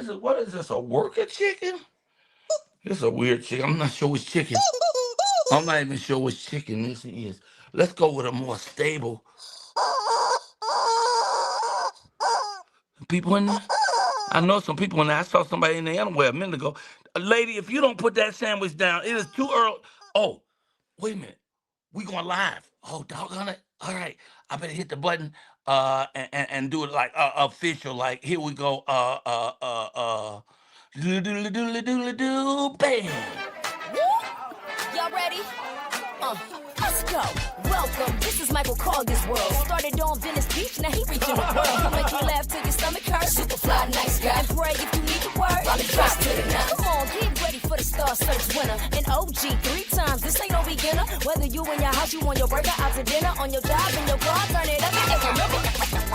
it? What is this? A worker chicken? This is a weird chicken. I'm not sure which chicken. I'm not even sure which chicken this is. Let's go with a more stable. People in there? I know some people in there. I saw somebody in there anyway a minute ago. Lady, if you don't put that sandwich down, it is too early. Oh, wait a minute. We going live. Oh, doggone it. All right. I better hit the button and do it like official. Like, here we go. Doodle doodle doodle doodle doo. Bam. Y'all ready? Let's go. Welcome. This is Michael Colyar's world. Started on Venice Beach, now he reaching the world. He'll make you laugh till your stomach hurts. Super fly, nice guy. And pray if you need the word. Probably drop to the nine. Come on, get ready for the Star Search winner. An OG 3 times. This ain't no beginner. Whether you in your house, you on your burger, out to dinner, on your job, in your car, turn it up and remember.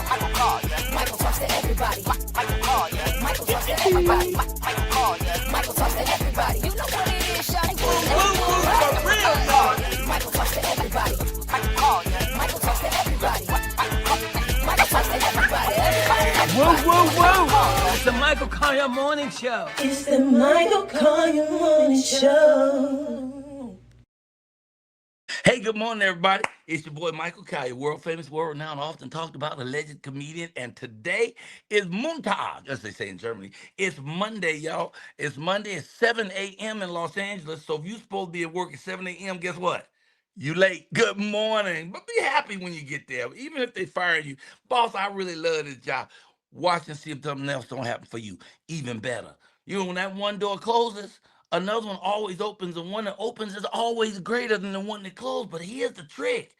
Michael Colyar. Michael talks to everybody. Michael Colyar. Michael talks to everybody. Michael Colyar. Michael talks to everybody. You know what it is, shawty. Michael talks to everybody. Michael Colyar. Michael talks to everybody. Michael talks to everybody. Whoa, whoa, whoa! It's the Michael Colyar Morning Show. It's the Michael Colyar Morning Show. Hey, good morning, everybody. It's your boy, Michael Colyar, world famous, world renowned, often talked about, alleged comedian. And today is Montag, as they say in Germany. It's Monday, y'all. It's Monday. It's 7 a.m. in Los Angeles. So if you're supposed to be at work at 7 a.m., guess what? You late. Good morning. But be happy when you get there. Even if they fire you. Boss, I really love this job. Watch and see if something else don't happen for you. Even better. You know, when that one door closes, another one always opens, and one that opens is always greater than the one that closed. But here's the trick.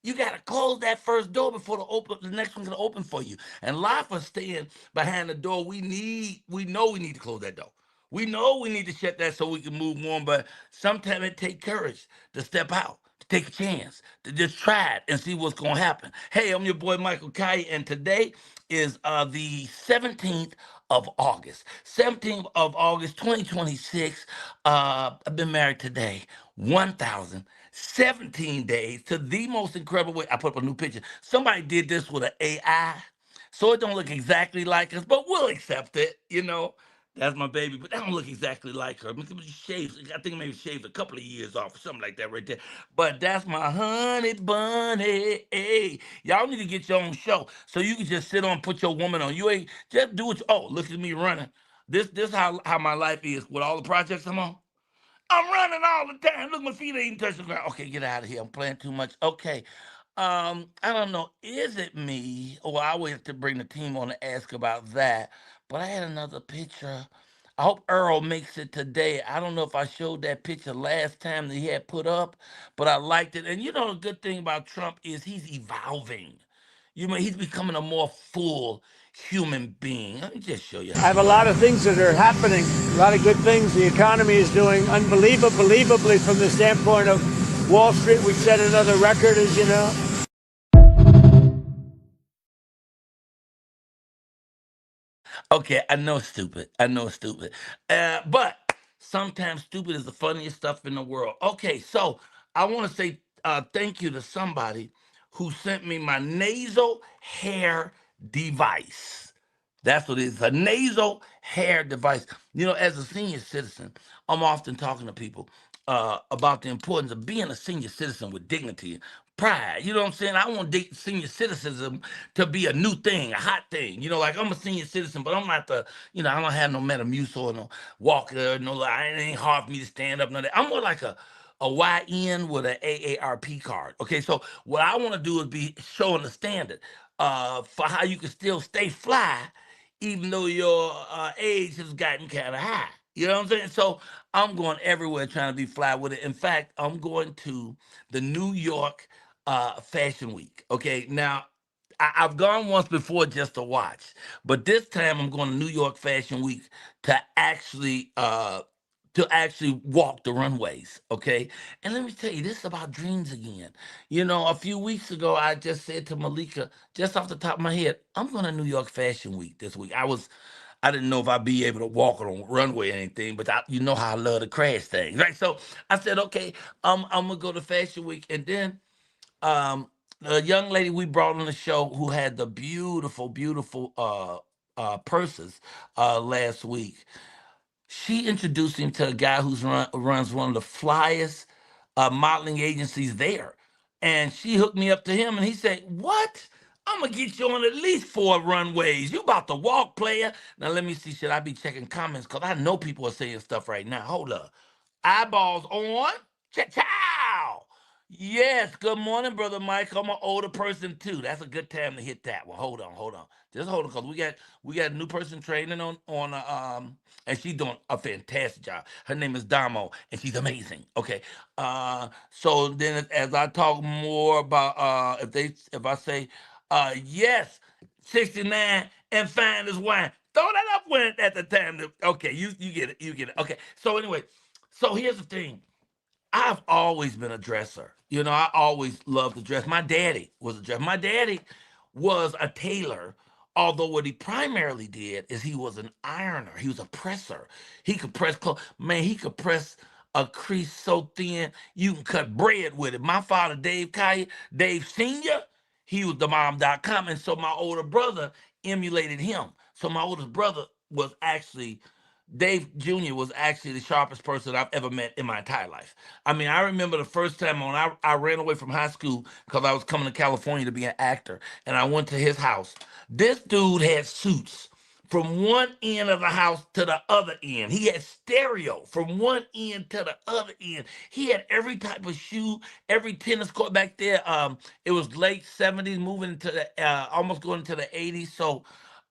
You got to close that first door before the next one can open for you. And a lot of us staying behind the door, we know we need to close that door. We know we need to shut that so we can move on, but sometimes it takes courage to step out, to take a chance, to just try it and see what's going to happen. Hey, I'm your boy, Michael Colyar, and today is the 17th of August. 17th of August, 2026. I've been married today 1,017 days to the most incredible way. I put up a new picture. Somebody did this with an AI, so it don't look exactly like us, but we'll accept it, you know. That's my baby, but that don't look exactly like her. Maybe she shaved, I think maybe shaved a couple of years off or something like that right there. But that's my honey bunny. Hey, y'all need to get your own show so you can just sit on, put your woman on. You ain't just do it. Oh, look at me running. This how my life is with all the projects I'm on. I'm running all the time. Look, my feet ain't even touching the ground. Okay, get out of here. I'm playing too much. Okay. I don't know. Is it me? Oh, I always have to bring the team on to ask about that. But I had another picture. I hope Earl makes it today. I don't know if I showed that picture last time that he had put up, but I liked it. And you know, the good thing about Trump is he's evolving. You know, he's becoming a more full human being. Let me just show you. I have a lot of things that are happening, a lot of good things. The economy is doing unbelievably from the standpoint of Wall Street. We set another record, as you know. Okay, I know it's stupid. I know it's stupid. But sometimes stupid is the funniest stuff in the world. Okay, so I want to say thank you to somebody who sent me my nasal hair device. That's what it is, a nasal hair device. You know, as a senior citizen, I'm often talking to people about the importance of being a senior citizen with dignity and pride. You know what I'm saying? I want senior citizenship to be a new thing, a hot thing. You know, like I'm a senior citizen, but I'm not I don't have no Metamucil or no walker, no, it ain't hard for me to stand up. None of that. I'm more like a YN with an AARP card. Okay, so what I want to do is be showing the standard for how you can still stay fly even though your age has gotten kind of high. You know what I'm saying? So I'm going everywhere trying to be fly with it. In fact, I'm going to the New York Fashion Week. Okay, now I've gone once before just to watch, but this time I'm going to New York Fashion Week to actually walk the runways. Okay, and let me tell you, this is about dreams again. You know, a few weeks ago, I just said to Malika, just off the top of my head, I'm going to New York Fashion Week this week. I didn't know if I'd be able to walk on a runway or anything, but you know how I love to crash things, right? So I said, okay, I'm gonna go to Fashion Week, and then a young lady we brought on the show who had the beautiful purses last week. She introduced him to a guy runs one of the flyest modeling agencies there. And she hooked me up to him, and he said, "What? I'm gonna get you on at least 4 runways. You about to walk, player." Now let me see. Should I be checking comments? Cause I know people are saying stuff right now. Hold up. Eyeballs on. Ciao. Yes. Good morning, brother Mike. I'm an older person too. That's a good time to hit that one. Hold on. Hold on. Just hold on, cause we got a new person training on and she's doing a fantastic job. Her name is Damo, and she's amazing. Okay. So then as I talk more about if I say yes, 69 and fine as wine. Throw that up when at the time. Okay, you get it. You get it. Okay. So anyway, so here's the thing. I've always been a dresser. You know, I always loved to dress. My daddy was a dresser. My daddy was a tailor, although what he primarily did is he was an ironer. He was a presser. He could press clothes. Man, he could press a crease so thin you can cut bread with it. My father, Dave Sr., he was the mom.com. And so my older brother emulated him. So my oldest brother was actually Dave Jr. was actually the sharpest person I've ever met in my entire life. I mean, I remember the first time when I ran away from high school because I was coming to California to be an actor, and I went to his house. This dude had suits from one end of the house to the other end. He had stereo from one end to the other end. He had every type of shoe, every tennis court back there. It was late 70s, moving into the almost going into the 80s. So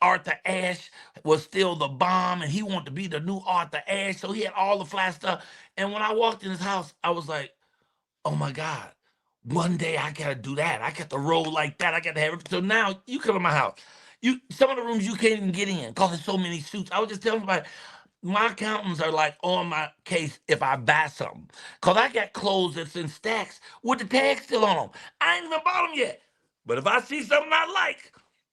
Arthur Ashe was still the bomb, and he wanted to be the new Arthur Ashe. So he had all the fly stuff. And when I walked in his house, I was like, oh my God, one day I gotta do that. I got to roll like that. I got to have it. So now you come to my house. Some of the rooms you can't even get in because there's so many suits. I was just telling somebody, my accountants are like on my case if I buy something. Because I got clothes that's in stacks with the tag still on them. I ain't even bought them yet. But if I see something I like,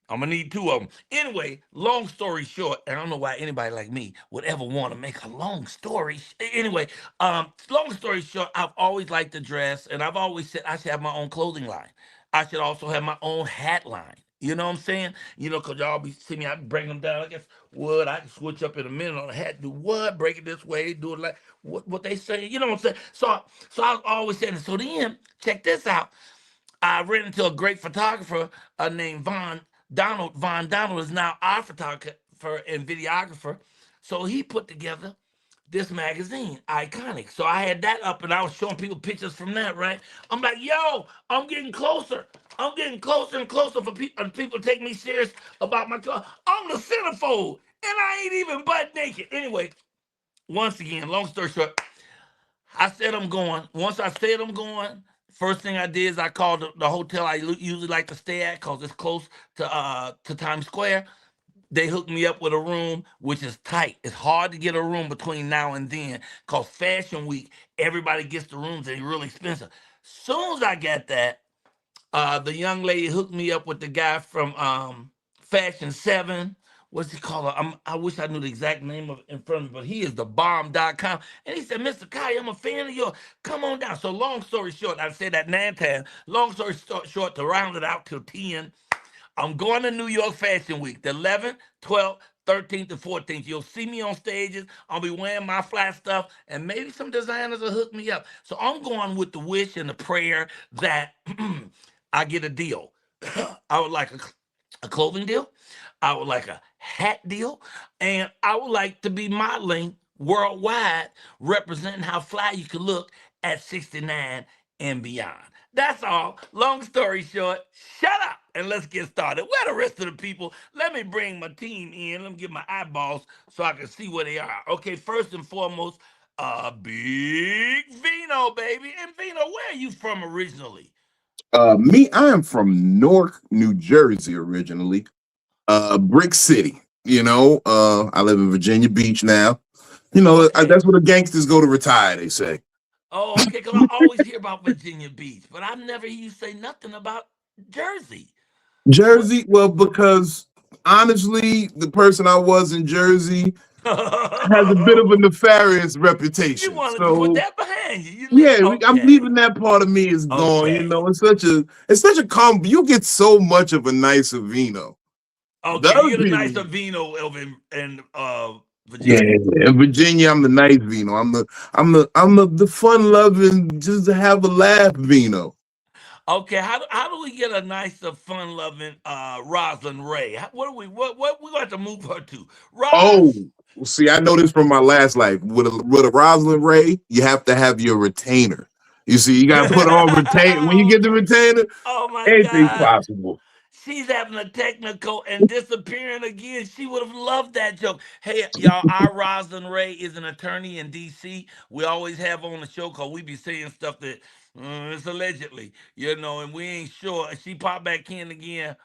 I'm gonna need 2 of them. Anyway, long story short, and I don't know why anybody like me would ever want to make a long story. Anyway, long story short, I've always liked to dress, and I've always said I should have my own clothing line. I should also have my own hat line. You know what I'm saying? You know, because y'all be seeing me, I bring them down. I guess what I can switch up in a minute on a hat. Do what? Break it this way. Do it like what they say. You know what I'm saying? So I always said it. So then, check this out. I ran into a great photographer named Von Donald. Von Donald is now our photographer and videographer. So he put together this magazine, Iconic. So I had that up and I was showing people pictures from that, right? I'm like, yo, I'm getting closer. I'm getting closer and closer for people to take me serious about my car. I'm the centerfold and I ain't even butt naked. Anyway, once again, long story short, I said I'm going. Once I said I'm going, first thing I did is I called the hotel I usually like to stay at because it's close to Times Square. They hooked me up with a room, which is tight. It's hard to get a room between now and then because Fashion Week, everybody gets the rooms and they're really expensive. Soon as I got that, the young lady hooked me up with the guy from Fashion 7. What's he called? I wish I knew the exact name of it in front of me, but he is the bomb.com. And he said, Mr. Kai, I'm a fan of yours. Come on down. So long story short, I said that 9 times. Long story short, to round it out till 10, I'm going to New York Fashion Week, the 11th, 12th, 13th, and 14th. You'll see me on stages. I'll be wearing my fly stuff, and maybe some designers will hook me up. So I'm going with the wish and the prayer that I get a deal. I would like a clothing deal. I would like a hat deal. And I would like to be modeling worldwide, representing how fly you can look at 69 and beyond. That's all. Long story short, shut up and let's get started. Where the rest of the people? Let me bring my team in. Let me get my eyeballs so I can see where they are. Okay, first and foremost, Big Vino, baby. And Vino, where are you from originally? I am from Newark, New Jersey originally. Brick City. I live in Virginia Beach now. Okay. That's where the gangsters go to retire, they say. Oh, okay, because I always hear about Virginia Beach, but I've never heard you say nothing about Jersey. What? Jersey, well, because honestly, the person I was in Jersey has a bit of a nefarious You reputation. wanted to put So that behind you. yeah, I'm Okay. leaving that part of me is gone. Okay. It's such a calm. You get so much of a nicer vino. Okay, you Does get a people? nicer vino over in Yeah, Virginia. in Virginia, I'm the nice vino. I'm the fun loving, just to have a laugh vino. Okay, how do we get a nicer, fun loving Rosalind Ray? What we got to move her to? Oh, Roz? see, I know this from my last life. With a Rosalind Ray, you have to have your retainer. You see, you got to put on retain. When you get the Okay. retainer, Oh my anything's God. possible. She's having a technical and disappearing again. She would have loved that joke. Hey, y'all, our Rosalind Ray is an attorney in D.C. We always have on the show because we be saying stuff that it's allegedly, and we ain't sure. She popped back in again.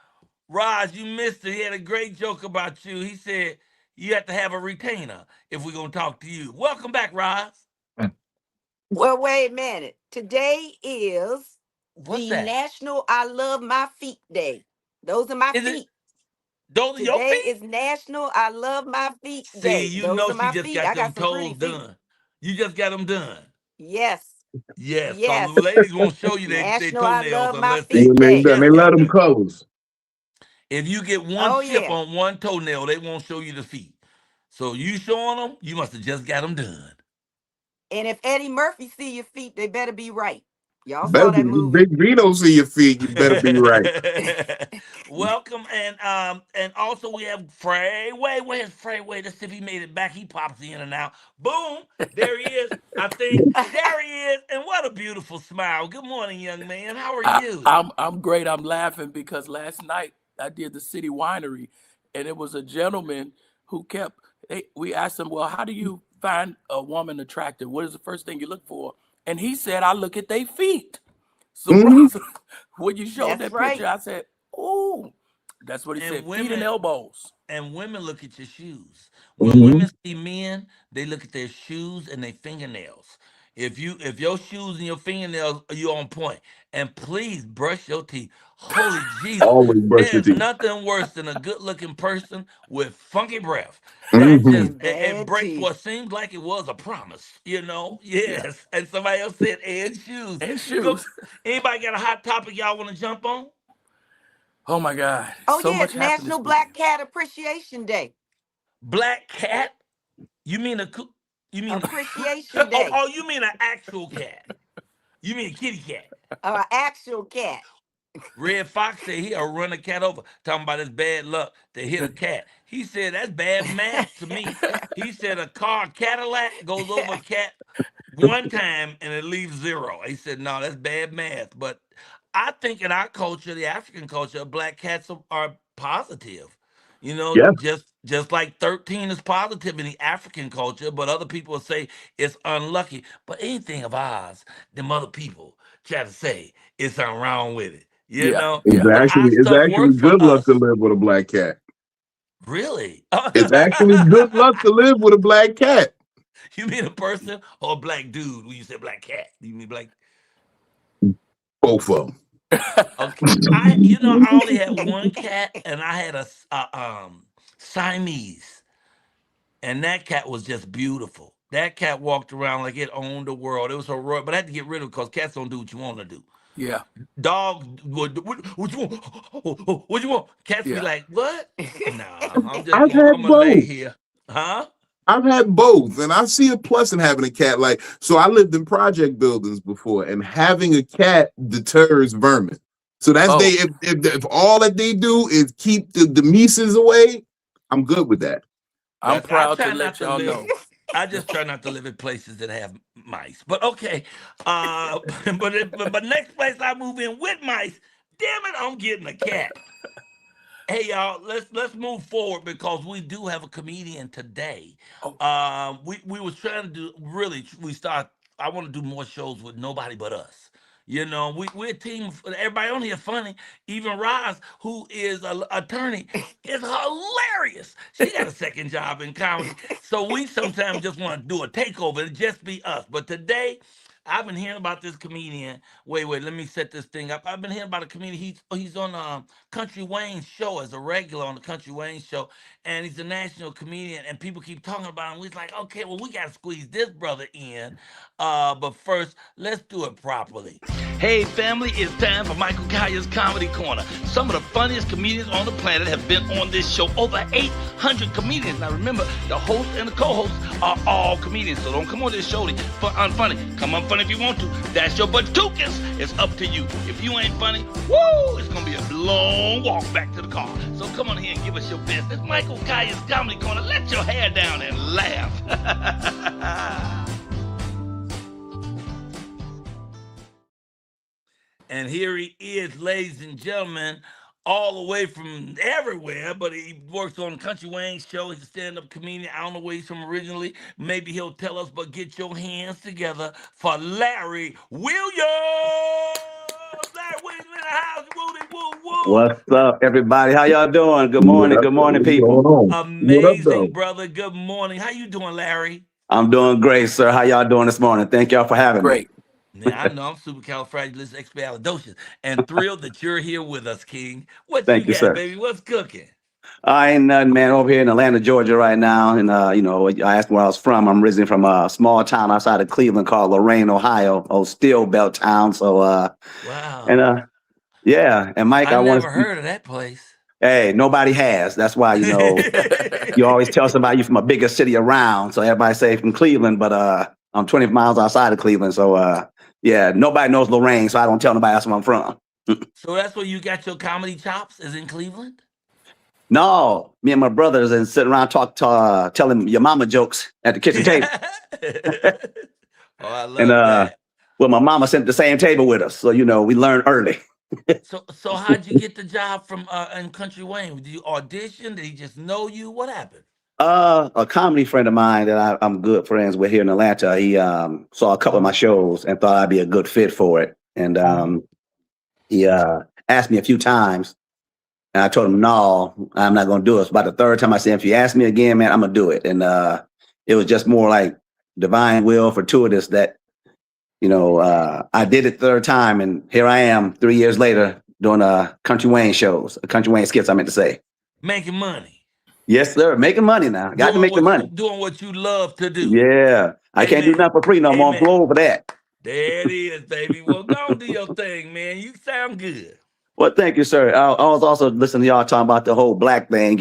Roz, you missed it. He had a great joke about you. He said you have to have a retainer if we're going to talk to you. Welcome back, Roz. Well, wait a minute. Today is What's the that? National I Love My Feet Day. Those are my Is it feet. those are your Today feet? is National I Love My Feet See, Day. you Those know are she my just feet. got I them got some pretty toes feet. done. You just got them done. Yes. Yes, because Yes. ladies won't show you their National I toenails Love My unless they Feet When they Day. done, they just let got them done. colors. If you get one Oh, chip yeah. on one toenail, they won't show you the feet. So you showing them, you must have just got them done. And if Eddie Murphy see your feet, they better be right. Y'all Better saw be that movie. big Vito see your feet. You better be right. Welcome, and also we have Freeway. Where's Freeway? Let's see if he made it back. He pops in and out. Boom, there he is. I think there he is, and what a beautiful smile. Good morning, young man. How are you? I'm great. I'm laughing because last night I did the city winery, and it was a gentleman who kept. We asked him, "Well, how do you find a woman attractive? What is the first thing you look for?" And he said, "I look at their feet." So, Hmm. Rosa, when you showed That's that picture, right. I said, "Oh, that's what he And said. Feet and women elbows." and women look at your shoes. When Hmm. women see men, they look at their shoes and their fingernails. If your shoes and your fingernails are you on point, and please brush your teeth. Holy Jesus, Always brush your there's teeth. nothing worse than a good-looking person with funky breath. That Hmm. just And it bad breaks what teeth. seems like it was a promise. Yeah, Yes. And somebody else said, and shoes. and Go. shoes. Anybody got a hot topic y'all want to jump on? Oh my God, Oh, so yeah. much It's happened National this Black weekend. Cat Appreciation Day. Black cat? You mean a you mean Appreciation oh, Day. oh you mean an actual cat? You mean a kitty cat? Actual cat. Red Fox said he'll run a cat over, talking about his bad luck to hit a cat. He said that's bad math to me. He said a car Cadillac goes over a cat one time and it leaves zero. He said, no, that's bad math. But I think in our culture, the African culture, black cats are positive. Yeah, Just like 13 is positive in the African culture, but other people will say it's unlucky. But anything of ours, them other people try to say it's something wrong with it. Yeah, it's yeah. But our actually it's stuff actually works for good luck to us. live with a black cat. Really? It's actually good luck to live with a black cat. You mean a person or a black dude when you say black cat? You mean black? Both of them. Okay. I only had one cat and I had a Siamese, and that cat was just beautiful. That cat walked around like it owned the world. It was so royal, but I had to get rid of it because cats don't do what you want to do. Yeah, Dogs, what you want? What you want? Cats be yeah. like, what? Nah, I've had I'm gonna lay both. here. Huh? I've had both, and I see a plus in having a cat. Like, so I lived in project buildings before, and having a cat deters vermin. So that's they Oh, if all that they do is keep the mices away, I'm good with that. I'm I proud to try not let to y'all live. know. I just try not to live in places that have mice. But okay, but next place I move in with mice, damn it, I'm getting a cat. Hey y'all, let's move forward because we do have a comedian today. Oh, We was trying to do really we start. I want to do more shows with nobody but us. We're a team. Everybody on here funny. Even Roz, who is an attorney, is hilarious. She got a second job in comedy, so we sometimes just want to do a takeover and just be us. But today, I've been hearing about this comedian. Wait, let me set this thing up. I've been hearing about a comedian. He's on Country Wayne's show as a regular on the Country Wayne show, and he's a national comedian. And people keep talking about him. We're like, okay, well, we got to squeeze this brother in. But first, let's do it properly. Hey family, it's time for Michael Colyar's Comedy Corner. Some of the funniest comedians on the planet have been on this show. Over 800 comedians. Now remember, the host and the co-hosts are all comedians, so don't come on this show for unfunny. Come unfunny if you want to. That's your but cookins. It's up to you. If you ain't funny, woo, it's gonna be a long walk back to the car. So come on here and give us your best. It's Michael Colyar's Comedy Corner. Let your hair down and laugh. And here he is, ladies and gentlemen, all the way from everywhere, but he works on Country Wayne's show. He's a stand-up comedian. I don't know where he's from originally. Maybe he'll tell us, but get your hands together for Larry Williams. Larry Williams in the house. Woody, woo, woo. What's up, everybody? How y'all doing? Good morning. Good morning, people. Amazing, brother. Good morning. How you doing, Larry? I'm doing great, sir. How y'all doing this morning? Thank y'all for having me. Great. Man, I know I'm supercalifragilisticexpialidocious and thrilled that you're here with us, King. What Thank you, got, sir. baby? What's cooking? I ain't nothing, man. Over here in Atlanta, Georgia, right now, and I asked where I was from. I'm originally from a small town outside of Cleveland called Lorain, Ohio, old steel belt town. So, Wow. and yeah, and Mike, I never heard of that place. Hey, nobody has. That's why you always tell somebody you're from a bigger city around. So everybody say from Cleveland, but I'm 20 miles outside of Cleveland. So yeah, nobody knows Lorain, so I don't tell nobody else where I'm from. So that's where you got your comedy chops, is in Cleveland? No, me and my brothers and sitting around telling your mama jokes at the kitchen table. Oh, I love And that. well, my mama sat at the same table with us, so we learned early. So how'd you get the job from in Country Wayne? Did you audition? Did he just know you? What happened? A comedy friend of mine that I'm good friends with here in Atlanta, he saw a couple of my shows and thought I'd be a good fit for it. And he asked me a few times, and I told him, no, I'm not going to do it. It's about the third time I said, if you ask me again, man, I'm going to do it. And it was just more like divine will, fortuitous that, I did it third time. And here I am 3 years later doing Country Wayne shows, Country Wayne skits, I meant to say. Making money. Yes, sir. Making money now. Got to make the money. Doing what you love to do. Yeah. I can't do nothing for free no more. I'm full over that. There it is, baby. Well, go do your thing, man. You sound good. Well, thank you, sir. I was also listening to y'all talking about the whole black thing.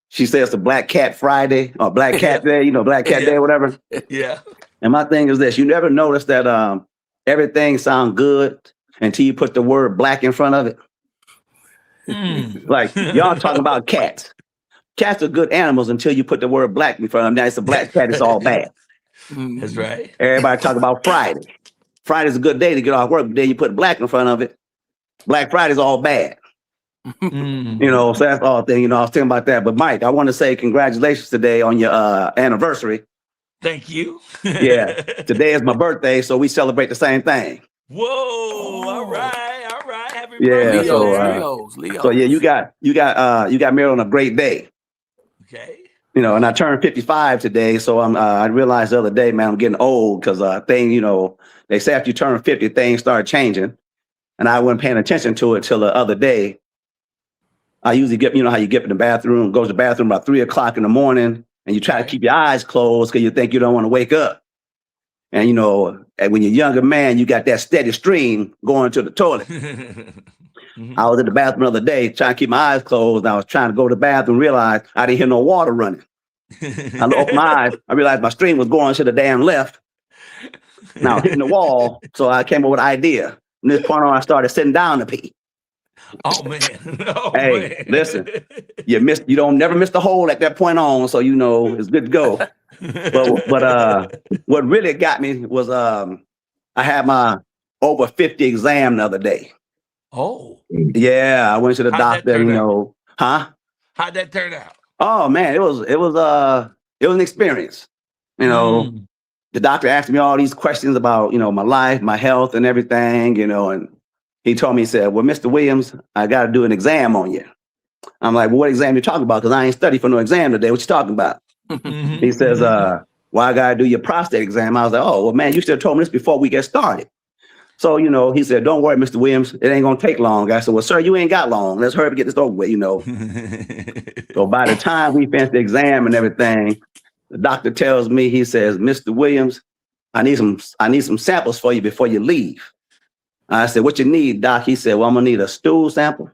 She says the Black Cat Friday or Black Cat Day, Black Cat Day or whatever. Yeah. And my thing is this. You never notice that everything sounds good until you put the word black in front of it. Like y'all talking about cats. Cats are good animals until you put the word black in front of them. Now it's a black cat, it's all bad. That's right. Everybody talk about Friday. Friday's a good day to get off work, but then you put black in front of it. Black Friday's all bad. So that's all thing, I was thinking about that. But Mike, I want to say congratulations today on your anniversary. Thank you. Yeah. Today is my birthday, so we celebrate the same thing. Whoa, all right. Happy Yeah, birthday. Leos. So yeah, you got married on a great day. Okay. And I turned 55 today, so I realized the other day, man, I'm getting old because they say after you turn 50, things start changing, and I wasn't paying attention to it till the other day. I usually get, how you get in the bathroom, go to the bathroom about 3 o'clock in the morning, and you try to keep your eyes closed because you think you don't want to wake up. And and when you're a younger man, you got that steady stream going to the toilet. I was in the bathroom the other day trying to keep my eyes closed. And I was trying to go to the bathroom, realized I didn't hear no water running. I opened my eyes. I realized my stream was going to the damn left. Now hitting the wall. So I came up with an idea. From this point on, I started sitting down to pee. Oh man. Hey, listen, you don't never miss the hole at that point on. So, it's good to go. But what really got me was I had my over 50 exam the other day. Oh. Yeah, I went to the doctor, Huh? How'd that turn out? Oh man, it was an experience. The doctor asked me all these questions about, my life, my health and everything, and he told me, he said, well, Mr. Williams, I got to do an exam on you. I'm like, well, what exam you talking about? Because I ain't studied for no exam today. What you talking about? He says, well, I got to do your prostate exam. I was like, oh, well, man, you should have told me this before we get started. So, he said, don't worry, Mr. Williams, it ain't going to take long. I said, well, sir, you ain't got long. Let's hurry up and get this over with, So by the time we finished the exam and everything, the doctor tells me, he says, Mr. Williams, I need some samples for you before you leave. I said, what you need, Doc? He said, well, I'm gonna need a stool sample.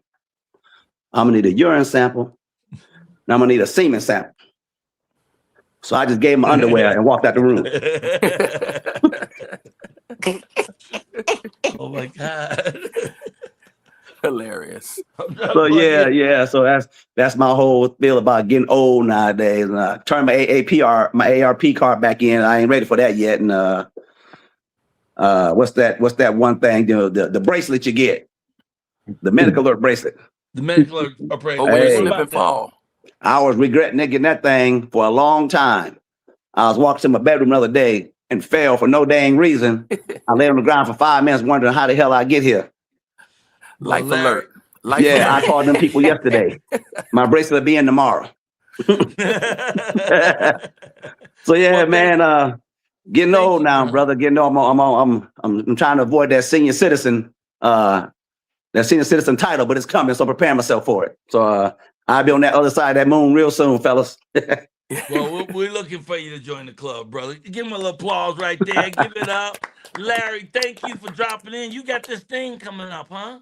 I'm gonna need a urine sample. And I'm gonna need a semen sample. So I just gave him my underwear and walked out the room. Oh my God. Hilarious. So yeah. So that's my whole feel about getting old nowadays. And turn my ARP card back in. I ain't ready for that yet. And what's that one thing? You know, the bracelet you get, the medical alert bracelet. The medical appraisal. Oh, when you Hey. slip and fall. I was regretting getting that thing for a long time. I was walking to my bedroom the other day and fell for no dang reason. I lay on the ground for 5 minutes wondering how the hell I get here. Life Larry- alert. Life Yeah, I alert. called them people yesterday. My bracelet will be in tomorrow. So yeah, Well, man, getting thank old you, now, brother. brother. Getting old. I'm trying to avoid that senior citizen title, but it's coming, so I'm preparing myself for it. So I'll be on that other side of that moon real soon, fellas. Well, we're looking for you to join the club, brother. Give him a little applause right there. Give it up. Larry, thank you for dropping in. You got this thing coming up, huh?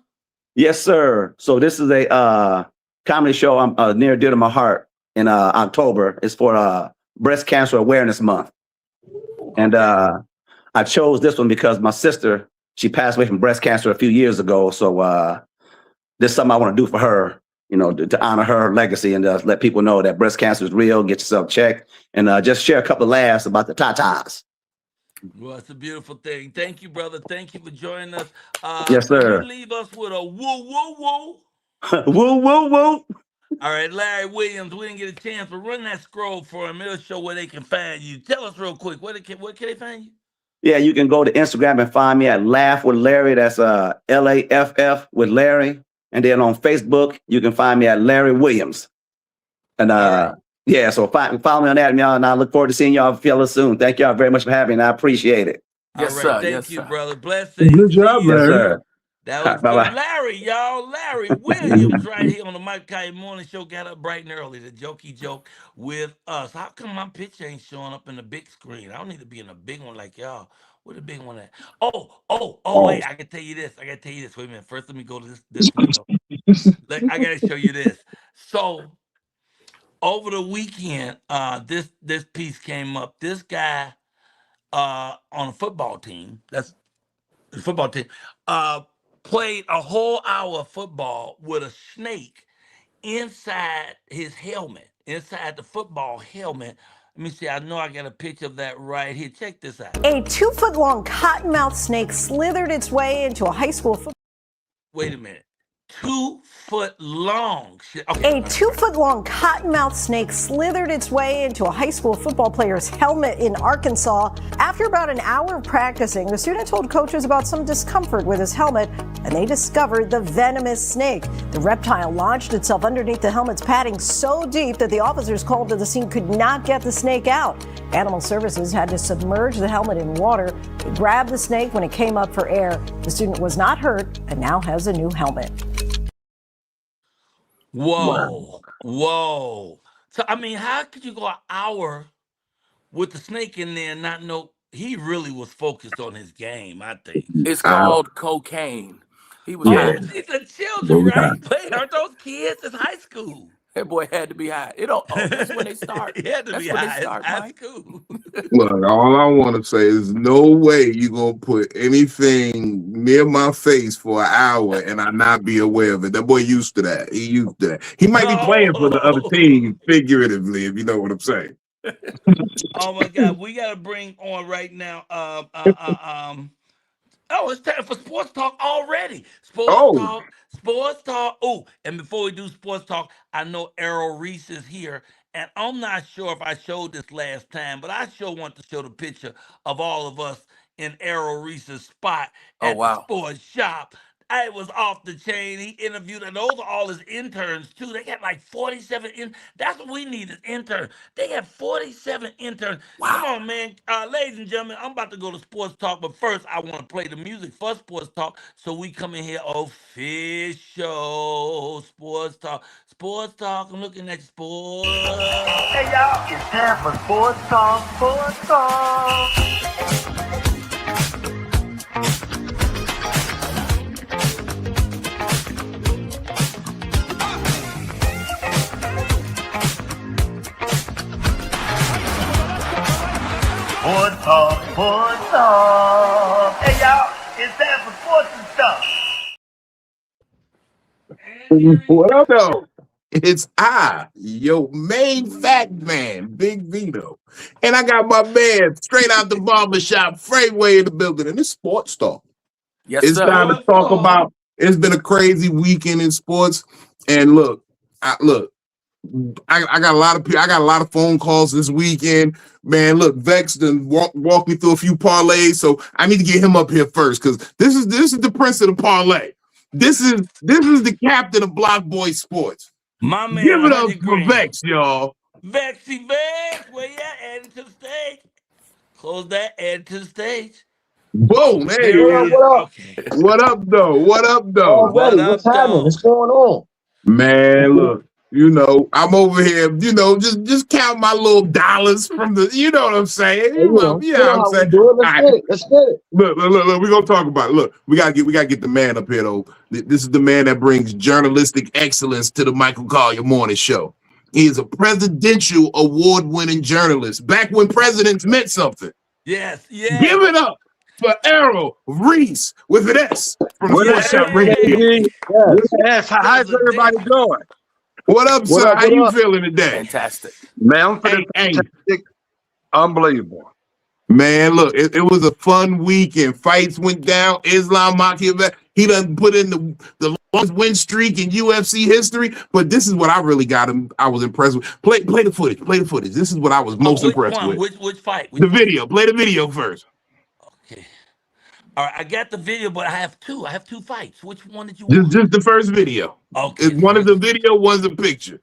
Yes, sir. So this is a comedy show I'm near dear to my heart in October. It's for Breast Cancer Awareness Month. And I chose this one because my sister, she passed away from breast cancer a few years ago. So this is something I want to do for her, you know, to honor her legacy and let people know that breast cancer is real. Get yourself checked and just share a couple of laughs about the tatas. Well, it's a beautiful thing. Thank you, brother. Thank you for joining us. Yes, sir. Can you leave us with a woo, woo, woo? Woo, woo, woo. All right, Larry Williams, we didn't get a chance, but run that scroll for them. It'll show where they can find you. Tell us real quick, where can they find you? Yeah, you can go to Instagram and find me at Laugh with Larry. That's LAFF with Larry. And then on Facebook, you can find me at Larry Williams. And yeah, so follow me on that, y'all. And I look forward to seeing y'all fellas soon. Thank y'all very much for having me. I appreciate it. Yes, All sir. right, thank Yes, you, sir. brother. Blessings. Good job, See you. Yes, Larry. sir. That was Bye-bye. good. Larry, y'all. Larry Williams right here on the Mike Kite Morning Show. Got up bright and early. The jokey joke with us. How come my picture ain't showing up in the big screen? I don't need to be in a big one like y'all. Where the big one at? Oh, wait. I can tell you this. Wait a minute. First, let me go to this window. I got to show you this. So, over the weekend, this piece came up. This guy on a football team, that's the football team, played a whole hour of football with a snake inside his helmet, inside the football helmet. Let me see. I know I got a picture of that right here. Check this out. A 2-foot-long cottonmouth snake slithered its way into a high school football. Wait a minute. 2 foot long. Okay. A 2-foot-long cottonmouth snake slithered its way into a high school football player's helmet in Arkansas. After about an hour of practicing, the student told coaches about some discomfort with his helmet, and they discovered the venomous snake. The reptile launched itself underneath the helmet's padding so deep that the officers called to the scene could not get the snake out. Animal Services had to submerge the helmet in water. They grabbed the snake when it came up for air. The student was not hurt and now has a new helmet. Whoa. So, I mean, how could you go an hour with the snake in there and not know? He really was focused on his game, I think. It's called cocaine. He was Yeah, high. these are children, right? Wait, aren't those kids? It's high school. That boy had to be high. That's when they start. He had to That's be when they high. start, It's high Mike. school. Look, all I want to say is no way you gonna put anything near my face for an hour and I not be aware of it. That boy used to that. He used to that. He might be playing for the other team figuratively, if you know what I'm saying. Oh my God, we gotta bring on right now. Oh, it's time for sports talk already. Sports talk. Oh, and before we do sports talk, I know Errol Reese is here, and I'm not sure if I showed this last time, but I sure want to show the picture of all of us in Errol Reese's spot at the sports shop. It was off the chain. He interviewed, and those are all his interns too. They got like 47 that's what we need is interns. They got 47 interns. Wow. Come on, man. Ladies and gentlemen, I'm about to go to sports talk, but first I want to play the music for sports talk. So we come in here official sports talk. Sports talk. I'm looking at sports. Hey y'all, it's time for sports talk. Sports talk. Sports talk, sports talk. Hey y'all, it's time for sports and stuff. What up, though? It's I, your main fat man, Big Vito. And I got my man straight out the barbershop, Freeway in the building, and it's sports talk. Yes, It's sir. time to talk about, it's been a crazy weekend in sports. And look, I got a lot of people, I got a lot of phone calls this weekend. Man, look, Vex done walk me through a few parlays, so I need to get him up here first because this is the prince of the parlay. This is the captain of Block Boy Sports. My man, Give it up 100 for grand. Vex, y'all. Vexy Vex, where you at? Add it to the stage. Close that, add it to the stage. Boom, hey, There it is. What up? Okay. what up, though? What up, though? Already, What what's up, happening? though? What's going on? Man, look, I'm over here, just count my little dollars from the, you know what I'm saying? Hey, What I'm how we saying? do it. Let's All get right. it. Let's get it. Look, we're gonna talk about it. Look, we gotta get the man up here though. This is the man that brings journalistic excellence to the Michael Colyar Morning Show. He is a presidential award-winning journalist. Back when presidents meant something. Yes. Give it up for Errol Reese with an S from What Sports up, Shop Radio. Yes. How's everybody doing? What up, What sir? up, How what you up? feeling today? Fantastic. Man, I'm feeling Hey. fantastic. Unbelievable. Man, look, it was a fun weekend. Fights went down. Islam Makhachev, he done put in the longest win streak in UFC history. But this is what I really got him. I was impressed with. Play the footage. Play the footage. This is what I was most impressed with. Which fight? The video. Play the video first. Okay. All right, I got the video, but I have two. I have two fights. Which one did you want? Just the first video. Okay. One is the video, one's the picture.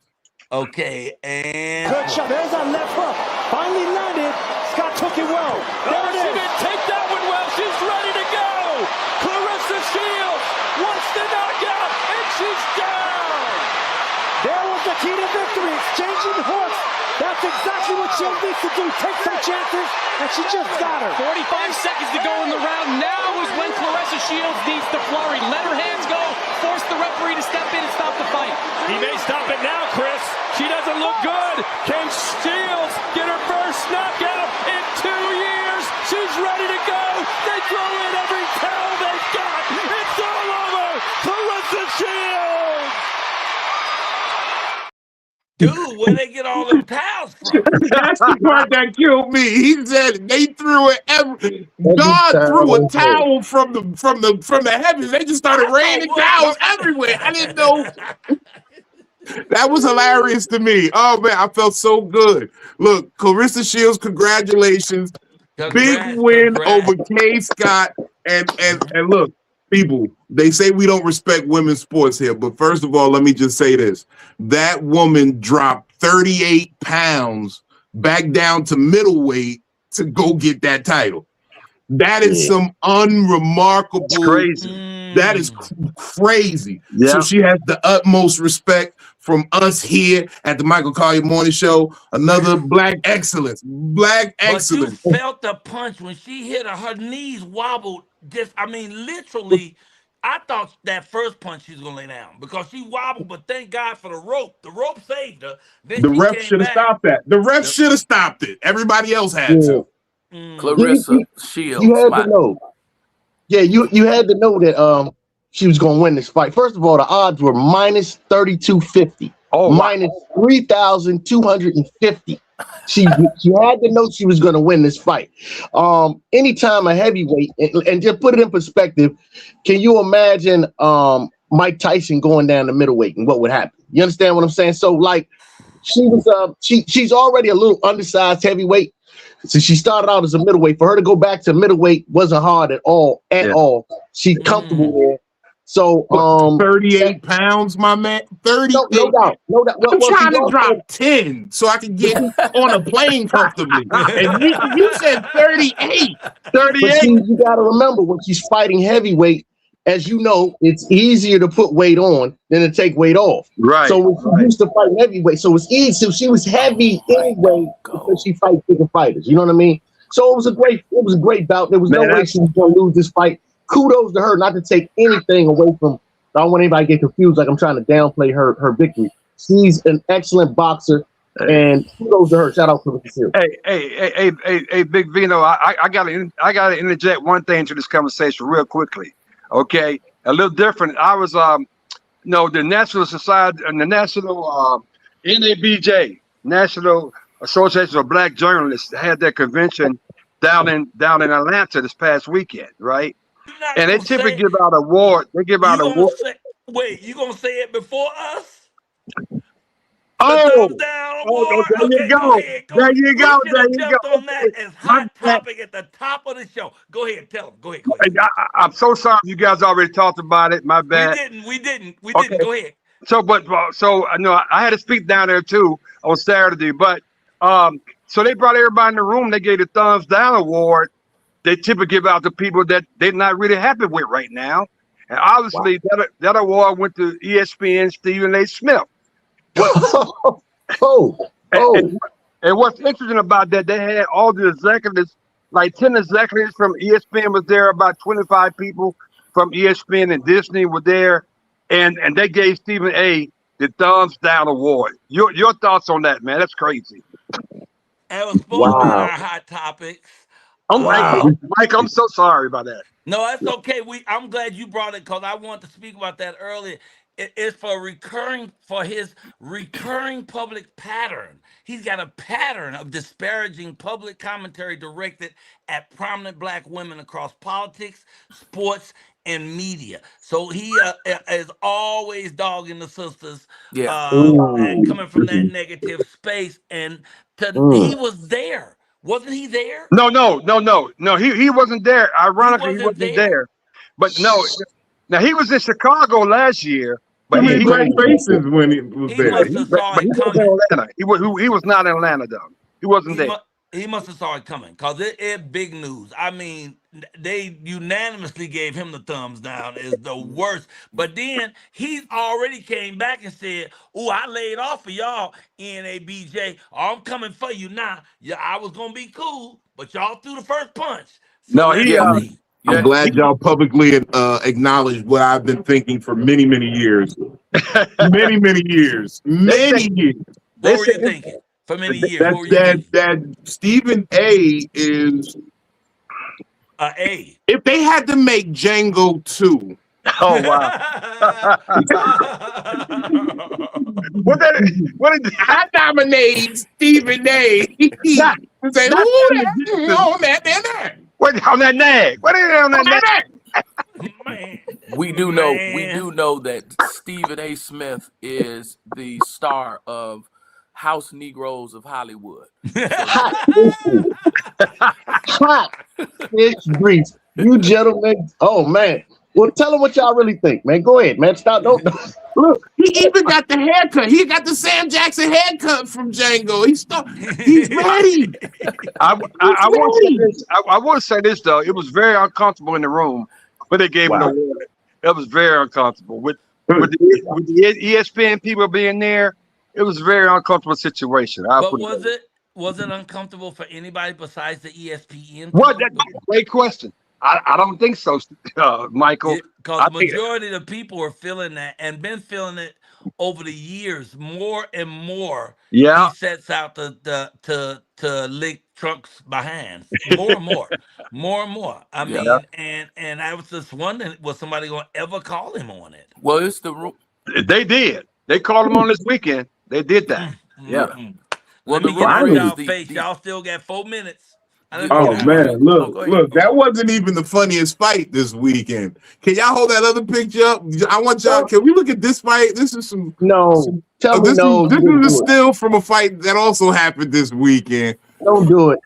Okay, and Good shot. There's that left hook. Finally landed. Scott took it well. There it is. She didn't take that one well. She's ready to go. Clarissa Shields wants the knockout, and she's down. There was the key to victory. Exchanging hooks. That's exactly what Shields needs to do. Take some chances, and she just got her. 45 seconds to go in the round. Now is when Clarissa Shields needs to flurry. Let her hands go. Force the referee to step in and stop the fight. He may stop it now, Chris. She doesn't look good. Can Shields get her first knockout in 2 years? She's ready to go. They throw in every towel they've got. It's all over. Clarissa Shields. dude, where they get all them towels from? That's the part that killed me. He said they threw it. God threw a towel from the heavens. They just started raining towels everywhere. I didn't know. That was hilarious to me. Oh man, I felt so good. Look, Clarissa Shields, congratulations. Big win over Kay Scott. And look, people, they say we don't respect women's sports here, but first of all, let me just say this. That woman dropped 38 pounds back down to middleweight to go get that title. That is some unremarkable. It's crazy. That is crazy. Yeah. So she has the utmost respect from us here at the Michael Colyar Morning Show. Another black excellence. Black excellence. But you felt the punch when she hit her. Her knees wobbled. Literally. I thought that first punch she was gonna lay down because she wobbled, but thank God for the rope. The rope saved her. Then The ref should have stopped that. The ref should have stopped it. Everybody else had to. Clarissa Shields. You had to know. Yeah, you had to know that she was going to win this fight. First of all, the odds were minus 3250. Oh, minus 3,250. You had to know she was going to win this fight. Anytime a heavyweight, and just put it in perspective, can you imagine Mike Tyson going down to middleweight and what would happen? You understand what I'm saying? So like she was she's already a little undersized heavyweight. So she started out as a middleweight. For her to go back to middleweight wasn't hard at all. She's comfortable there. So 38 pounds, my man. 38. No doubt. I'm trying to drop 10 so I can get on a plane comfortably. And you said 38. 38. But you got to remember when she's fighting heavyweight, as you know, it's easier to put weight on than to take weight off. Right. So when she used to fight heavyweight, so it's easy. So she was heavy anyway because she fights bigger fighters. You know what I mean? So it was a great bout. There was no way she was going to lose this fight. Kudos to her, not to take anything away from. I don't want anybody to get confused like I'm trying to downplay her victory. She's an excellent boxer. And kudos to her. Shout out to Clarissa Shields. Hey, Big Vino. I gotta interject one thing to this conversation real quickly. Okay, a little different. I was the National Society and the National NABJ, National Association of Black Journalists, had their convention down in Atlanta this past weekend, right? And they typically give out awards. They give out awards. Wait, you gonna say it before us? Oh, down there okay, you go. Go ahead. There you We go. should There have you jumped go. on that as hot topic at the top of the show. Go ahead, tell them. Go ahead. I'm so sorry you guys already talked about it. My bad. We didn't. Okay. Go ahead. So I had to speak down there too on Saturday, but so they brought everybody in the room. They gave the thumbs down award. They typically give out to people that they're not really happy with right now, and obviously that award went to ESPN Stephen A. Smith. And what's interesting about that, they had all the executives, like 10 executives from ESPN was there, about 25 people from ESPN and Disney were there, and they gave Stephen A. the thumbs down award. Your thoughts on that, man? That's crazy. That was supposed to be our hot topics. Mike, I'm so sorry about that. No, that's okay. I'm glad you brought it because I wanted to speak about that earlier. It's for his recurring public pattern. He's got a pattern of disparaging public commentary directed at prominent Black women across politics, sports, and media. So he is always dogging the sisters, and coming from that negative space. And he was there. Wasn't he there? No. He wasn't there. Ironically, he wasn't there. But no, now he was in Chicago last year. But he black faces when he was there. But he was in Atlanta. He was not in Atlanta though. He wasn't there. He must have saw it coming because it's big news. I mean, they unanimously gave him the thumbs down as the worst. But then he already came back and said, "Oh, I laid off for y'all, NABJ. I'm coming for you now. Yeah, I was gonna be cool, but y'all threw the first punch." So I'm glad y'all publicly acknowledged what I've been thinking for many years. many years. What were you thinking? For many years, that Stephen A. is A. If they had to make Django 2. Oh wow! What did I nominate Stephen A. Say who on that? What on that nag? What is on that nag? Man. We do know that Stephen A. Smith is the star of House Negroes of Hollywood. Hot fish grease. You gentlemen. Oh man. Well, tell them what y'all really think, man. Go ahead, man. Stop. Don't. Look, he even got the haircut. He got the Sam Jackson haircut from Django. He's ready. I want to say this though. It was very uncomfortable in the room when they gave him the award. It was very uncomfortable with the ESPN people being there. It was a very uncomfortable situation. But was it uncomfortable for anybody besides the ESPN? What? That's a great question. I don't think so, Michael. Because the majority of the people were feeling that and been feeling it over the years more and more. Yeah. He sets out to lick Trump's behind more and more. More and more. I mean, and I was just wondering, was somebody going to ever call him on it? Well, it's the rule. They did. They called him on this weekend. They did that. Yeah. Let me get rid of y'all face. Y'all still got 4 minutes. Oh man, look, that wasn't even the funniest fight this weekend. Can y'all hold that other picture up? I want y'all. Can we look at this fight? This is some. No, tell me this no. This is a still from a fight that also happened this weekend. Don't do it.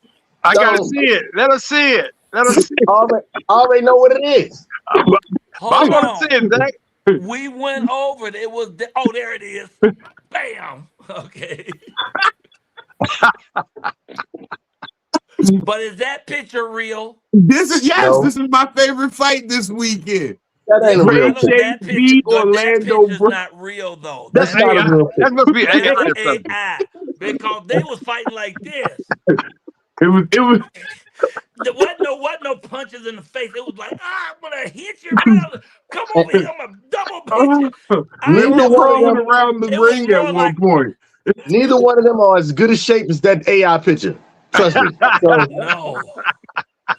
I gotta see it. Let us see it. Let us see it. I already know what it is. I want to see it, Zach. We went over it. It was there it is. Bam. Okay. But is that picture real? This is This is my favorite fight this weekend. That ain't a real picture. That picture's not real though. That's not a real picture. That must be AI. Because they was fighting like this. It was. There wasn't no punches in the face. It was like, I'm gonna hit you, brother. Come over here, I'm gonna double punch you. We were rolling around the ring at one point. Neither one of them are as good a shape as that AI picture. Trust me. So, No.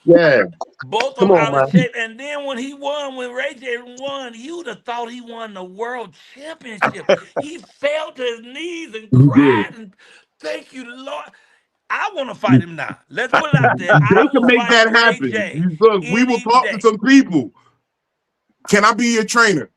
yeah. Both of Come them on, out of man. shape. And then when Ray J won, you'd have thought he won the world championship. He fell to his knees and You did. cried and thank you, Lord. I want to fight him now. Let's put it out there. They I can will make fight that Ray happen. J Look, we will any talk to day. some people. Can I be your trainer?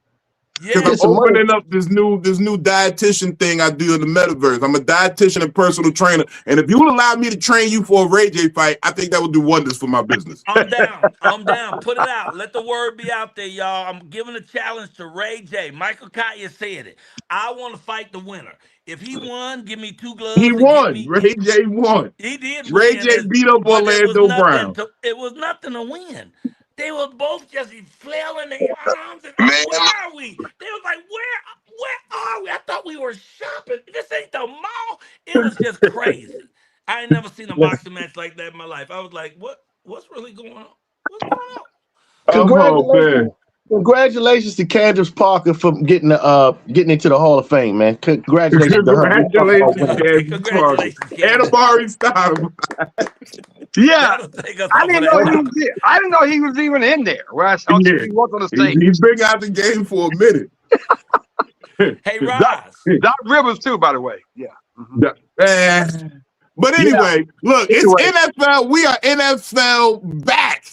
Because Yes. I'm opening up this new dietitian thing I do in the metaverse. I'm a dietitian and personal trainer, and if you would allow me to train you for a Ray J fight, I think that would do wonders for my business. I'm down. I'm down. Put it out. Let the word be out there, y'all. I'm giving a challenge to Ray J. Michael Kaya said it. I want to fight the winner. If he won, give me 2 He gloves and get won. me. Ray J won. He did Ray win, J beat up but it was Orlando nothing Brown. to. It was nothing to win. They were both just flailing their arms and where are we? They was like, where are we? I thought we were shopping. This ain't the mall. It was just crazy. I ain't never seen a boxing match like that in my life. I was like, what's really going on? What's going on? Oh man. Congratulations to Candace Parker for getting into the Hall of Fame, man. Congratulations to her. Congratulations, Okay, Candace Parker. congratulations, And Candace. Amari Stoudemire. Yeah, That'll take us I off of didn't that know he topic. was. I didn't know he was even in there. Well, I saw Yeah. he was on the stage. He's been out the game for a minute. Hey, Roz. Doc Rivers too, by the way. Yeah. But anyway, look, it's NFL. We are NFL back.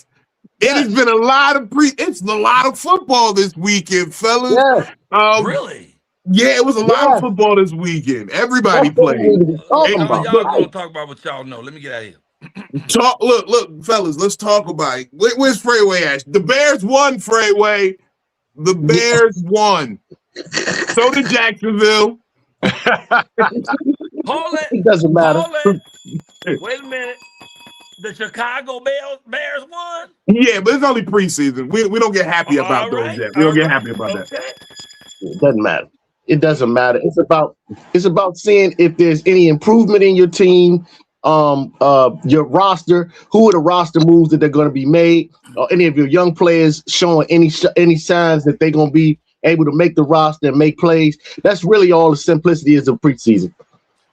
It has been a lot of it's a lot of football this weekend, fellas. Really? Yeah, it was a lot of football this weekend. Everybody played. Y'all Look, gonna talk about what y'all know. Let me get out of here. look, fellas, let's talk about it. Where's Freeway at? The Bears won, Freeway. The Bears won. So did Jacksonville. Hold it. It doesn't matter. Hold it. Wait a minute. The Chicago Bears won? Yeah, but it's only preseason. We don't get happy about those yet. We don't get happy about that. It doesn't matter. It doesn't matter. It's about seeing if there's any improvement in your team, your roster, who are the roster moves that they're going to be made, or any of your young players showing any signs that they're going to be able to make the roster and make plays. That's really all the simplicity is of preseason.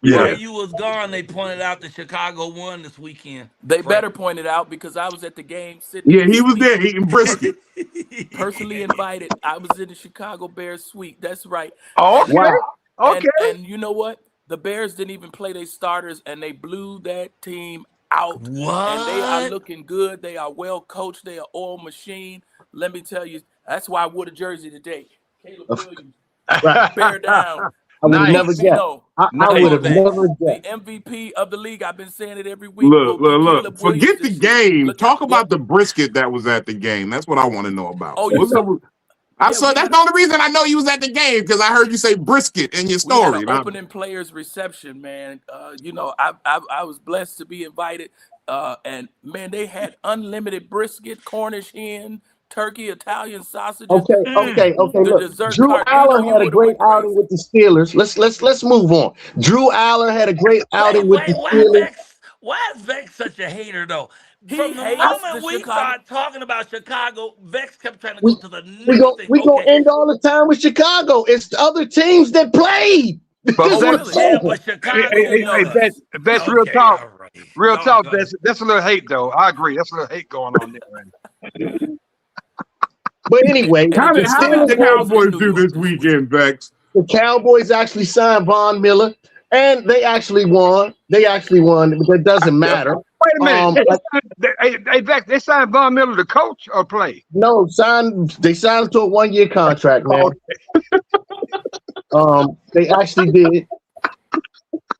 While you was gone, they pointed out that Chicago won this weekend. They better point it out because I was at the game sitting. Yeah, he was there eating brisket. Personally invited. I was in the Chicago Bears suite. That's right. Oh, okay. And, Okay. And you know what? The Bears didn't even play their starters, and they blew that team out. What? And they are looking good. They are well coached. They are all machine. Let me tell you, that's why I wore the jersey today. Caleb Williams, bear down. I would have never guessed. I would have never guessed. The MVP of the league. I've been saying it every week. Look. Forget the game. Talk about the brisket that was at the game. That's what I want to know about. Oh, that's the only reason I know you was at the game because I heard you say brisket in your story. We had an opening players reception, man. I was blessed to be invited, and man, they had unlimited brisket, Cornish hen, turkey, Italian sausages. Okay. Look, dessert Drew cart. Allen had a great outing with the Steelers. Let's move on. Drew Allen had a great outing with the Steelers. Why is Vex such a hater though? He From the hates moment the we Chicago. started talking about Chicago, Vex kept trying to go to the next thing. We gonna end all the time with Chicago. It's the other teams that played. But Chicago. That's real talk. Right. Real talk. That's a little hate, though. I agree. That's a little hate going on there. But anyway, how did the Cowboys do this weekend, Vex? The Cowboys actually signed Von Miller, and they actually won. But that doesn't matter. Wait a minute. They signed Von Miller to coach or play? No, they signed him to a 1-year contract, man. They actually did.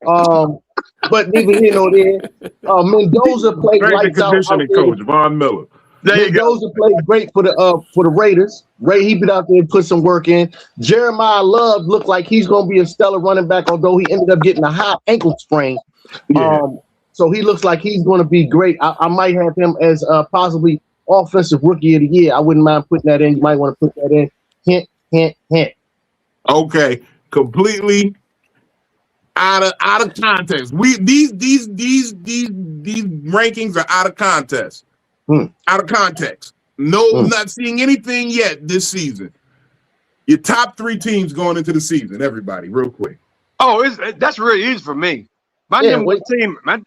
But neither here nor there. Mendoza played lights out. Coach Von Miller. Mendoza played great for the Raiders. He been out there and put some work in. Jeremiah Love looked like he's going to be a stellar running back, although he ended up getting a high ankle sprain. Yeah. So he looks like he's going to be great. I might have him as possibly offensive rookie of the year. I wouldn't mind putting that in. You might want to put that in. Hint, hint, hint. Okay, completely out of context. These rankings are out of context. Out of context. Not seeing anything yet this season. Your top 3 teams going into the season, everybody, real quick. Oh, that's really easy for me. My number one team, I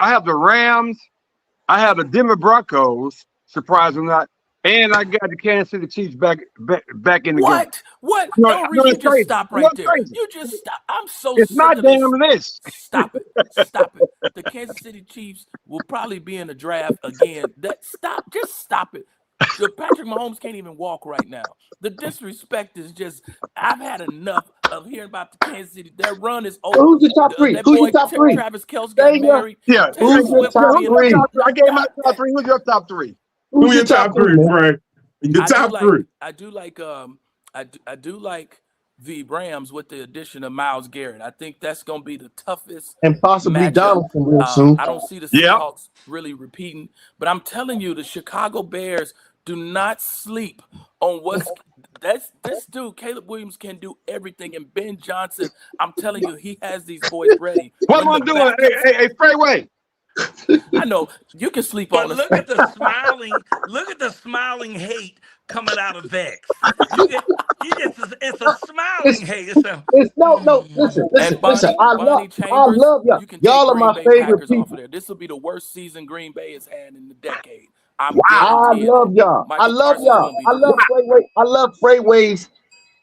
have the Rams, I have the Denver Broncos, surprise or not, and I got the Kansas City Chiefs back in the game. What? No, No, Reese, you just crazy. stop right there. Crazy. You just stop. I'm so It's sick not of this. damn this. Stop it. Stop it. The Kansas City Chiefs will probably be in the draft again. Just stop it. Patrick Mahomes can't even walk right now. The disrespect is just, I've had enough of hearing about the Kansas City. Their run is over. Who's your top three? Who's your top three? Travis Kelce got married. Yeah. Who's your top three? I gave my top three. Who's your top three? Who's your top three, Frank? Your top three. I do like the Rams with the addition of Myles Garrett. I think that's going to be the toughest and possibly matchup. Donaldson real soon. I don't see the Seahawks really repeating, but I'm telling you, the Chicago Bears do not sleep on what's this dude. Caleb Williams can do everything, and Ben Johnson, I'm telling you, he has these boys ready. What am I doing? Hey, Freeway. I know you can sleep But on us. look at the smiling hate coming out of Vex. It's a smiling hate. Listen. I love y'all. Y'all are my favorite people. This will be the worst season Green Bay has had in the decade. I love y'all. I love Freeway. I love Freeway's.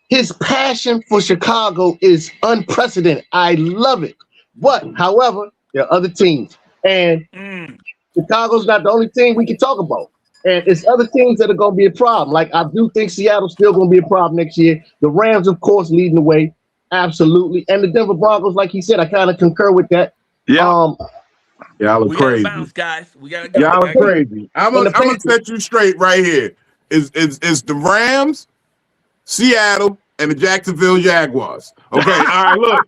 His passion for Chicago is unprecedented. I love it. But, however, there are other teams. And Chicago's not the only team we can talk about. And it's other teams that are going to be a problem. Like, I do think Seattle's still going to be a problem next year. The Rams, of course, leading the way. Absolutely. And the Denver Broncos, like he said, I kind of concur with that. Yeah. Y'all are crazy. Bounce, guys. We gotta go. Y'all are crazy. I'm gonna set you straight right here. It's the Rams, Seattle, and the Jacksonville Jaguars. Okay, all right, look.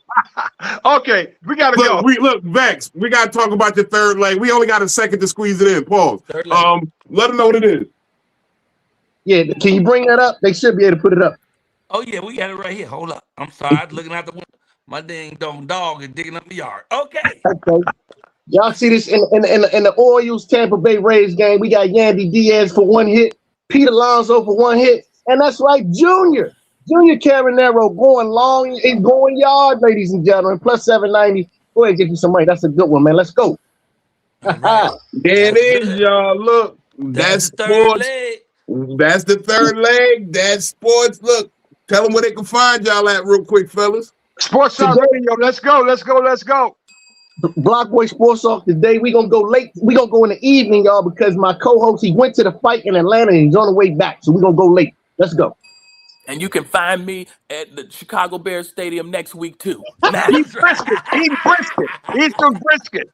Okay, we gotta go. Look, Vex, we gotta talk about your third leg. We only got a second to squeeze it in. Pause. Let them know what it is. Yeah, can you bring that up? They should be able to put it up. Oh yeah, we got it right here. Hold up. I'm sorry, I'm looking out the window. My dang dog is digging up the yard. Okay. Y'all see this in the Orioles Tampa Bay Rays game? We got Yandy Diaz for one hit, Pete Alonso for one hit, and that's right, Junior Carinero going long and going yard, ladies and gentlemen. Plus 790. Go ahead, get you some money. That's a good one, man. Let's go. Right. There it is, y'all. Look, that's sports. That's the third leg. That's sports. Look, tell them where they can find y'all at real quick, fellas. Sports Talk Radio. Let's go. Blockboy Sports Talk today. We're gonna go late. We're gonna go in the evening, y'all, because my co-host, he went to the fight in Atlanta and he's on the way back. So we're gonna go late. Let's go. And you can find me at the Chicago Bears Stadium next week too. Eat brisket. Eat some brisket.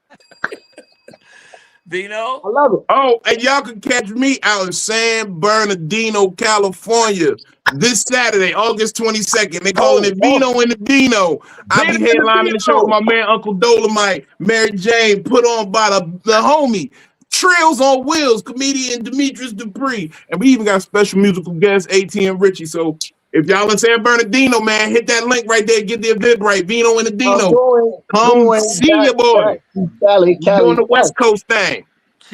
Dino? I love it. Oh, and y'all can catch me out in San Bernardino, California this Saturday, August 22nd. They calling it Vino in the Dino. I'll be headlining the show with my man Uncle Dolomite, Mary Jane, put on by the homie. Trails on Wheels, comedian Demetrius Dupree. And we even got special musical guest, AT&M Richie. So if y'all in San Bernardino, man, hit that link right there. Get the event right. Vino in the Dino. Come see your boy. Cali, doing the West Coast thing.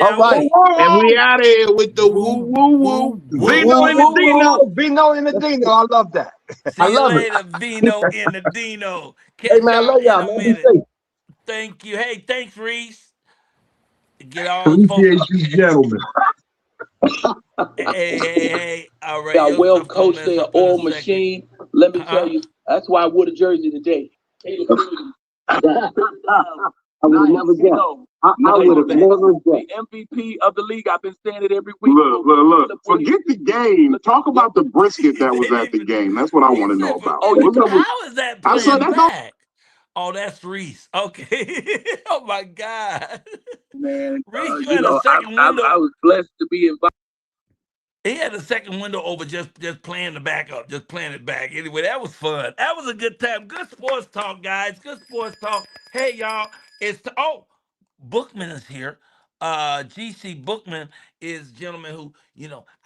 All right. And we out of here with the woo woo woo. Vino in the Dino. Vino in the Dino. I love that. I love it. Vino in the Dino. Hey, man, I love y'all, man. Be safe. Thank you. Hey, thanks, Reese. Get all appreciate you, gentlemen. Hey. All right. Got well coached there, oil machine. Let me tell you, that's why I wore the jersey today. I would have never guessed. I would have never guessed. The MVP of the league. I've been saying it every week. Look. Forget the game. Talk about the brisket that was at the game. That's what I want to know about. Oh, how is that playing back? Oh, that's Reese. Okay. Oh my God. Man, Reese, you had a second window. I was blessed to be invited. He had a second window over just playing the backup, just playing it back. Anyway, that was fun. That was a good time. Good sports talk, guys. Good sports talk. Hey, y'all. Bookman is here. GC Bookman is a gentleman who,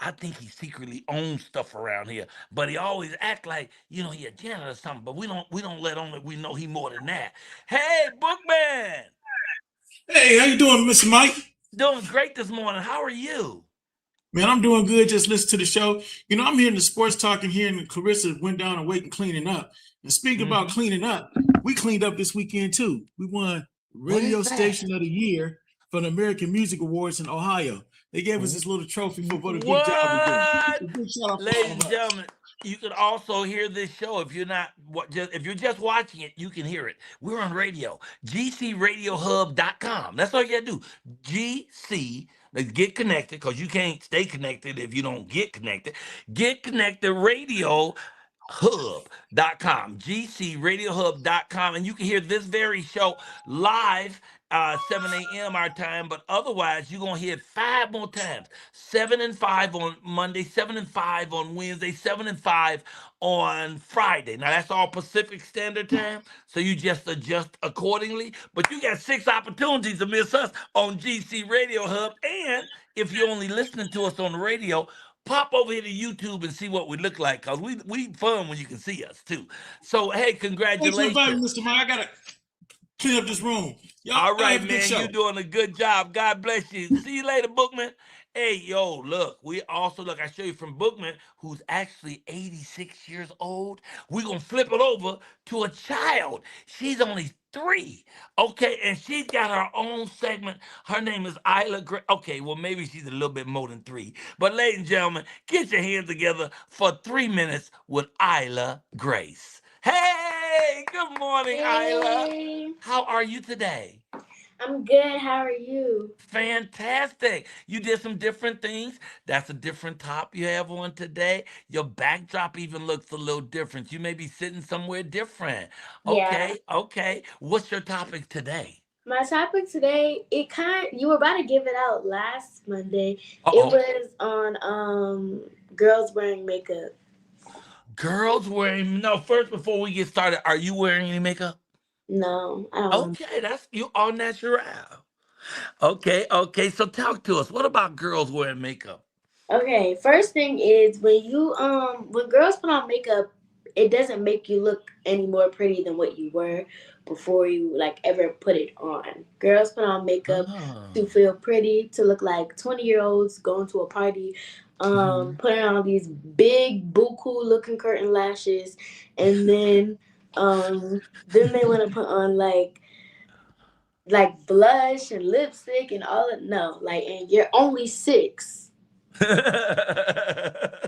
I think he secretly owns stuff around here, but he always act like, he a janitor or something, but we don't let on that we know he more than that. Hey, Bookman. Hey, how you doing, Mr. Mike? Doing great this morning. How are you? Man, I'm doing good. Just listen to the show. You know, I'm hearing the sports talk and hearing Clarissa went down and waiting cleaning up. And speaking about cleaning up, we cleaned up this weekend too. We won Radio Station of the Year for the American Music Awards in Ohio. They gave us this little trophy for what a good job we did. What? Ladies and gentlemen, you can also hear this show if you're not if you're just watching it, you can hear it. We're on radio. GCRadioHub.com. That's all you gotta do. GC. Let's get connected, because you can't stay connected if you don't get connected. Get connected radio hub.com, gcradiohub.com, and you can hear this very show live 7 a.m. our time, but otherwise you're going to hear it 5 more times. 7 and 5 on Monday, 7 and 5 on Wednesday, 7 and 5 on Friday. Now that's all Pacific Standard Time, so you just adjust accordingly, but you got 6 opportunities to miss us on GC Radio Hub. And if you're only listening to us on the radio, pop over here to YouTube and see what we look like, because we fun when you can see us too. So hey, congratulations. Thanks for inviting me, Mr. Mike. I gotta clean up this room. All right, man, you're doing a good job. God bless you. See you later, Bookman. Hey, yo, look, we also, I show you from Bookman, who's actually 86 years old. We're going to flip it over to a child. She's only 3. Okay, and she's got her own segment. Her name is Isla Grace. Okay, well, maybe she's a little bit more than 3. But ladies and gentlemen, get your hands together for 3 minutes with Isla Grace. Hey, good morning, Isla. How are you today? I'm good. How are you? Fantastic. You did some different things. That's a different top you have on today. Your backdrop even looks a little different. You may be sitting somewhere different. Okay, okay. What's your topic today? My topic today, you were about to give it out last Monday. It was on girls wearing makeup. Girls wearing, no, first, before we get started, are you wearing any makeup? No, I don't. Okay, that's you all natural. Okay, so talk to us. What about girls wearing makeup? Okay, first thing is when girls put on makeup, it doesn't make you look any more pretty than what you were before you ever put it on. Girls put on makeup to feel pretty, to look like 20-year-olds going to a party, putting on these big buku looking curtain lashes, and then they want to put on like blush and lipstick and all of and you're only 6.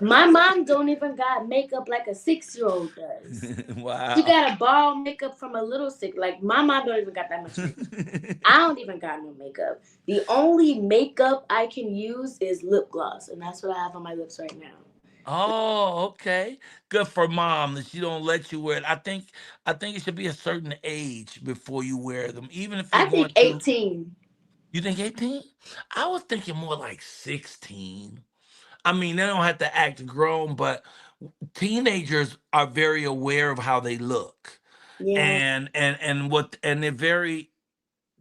My mom don't even got makeup like a 6-year-old does. Wow. She got a ball makeup from a little 6. My mom don't even got that much makeup. I don't even got no makeup. The only makeup I can use is lip gloss, and that's what I have on my lips right now. Oh, okay. Good for mom that she don't let you wear it. I think it should be a certain age before you wear them, even if you want to. 18. You think 18? I was thinking more like 16. I mean, they don't have to act grown, but teenagers are very aware of how they look. Yeah. And they're very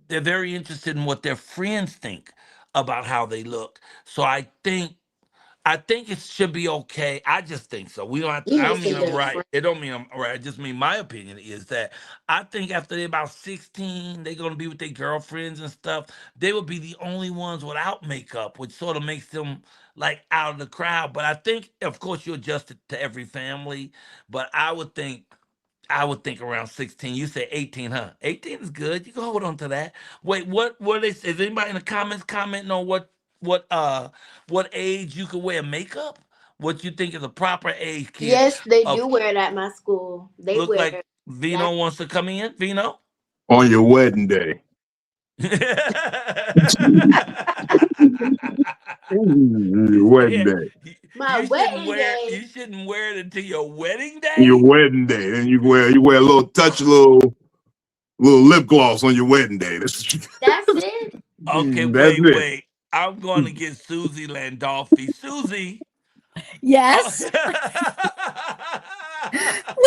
interested in what their friends think about how they look. So I think it should be okay. I just think so. We don't have to, I don't mean I'm right. It don't mean I'm right. I just mean my opinion is that I think after they're about 16, they're going to be with their girlfriends and stuff. They will be the only ones without makeup, which sort of makes them out of the crowd. But I think, of course, you adjust it to every family. But I would think around 16. You say 18, huh? 18 is good. You can hold on to that. Wait, what they say? Is anybody in the comments commenting on what age you can wear makeup? What you think is a proper age, kid? Yes, they do wear it at my school. They look wear like it. Vino wants to come in. Vino? On your wedding day. Your wedding day. My wedding day. You shouldn't wear it until your wedding day. Your wedding day. Then you wear a little lip gloss on your wedding day. That's it. Okay, wait. I'm going to get Susie Landolfi. Susie. Yes.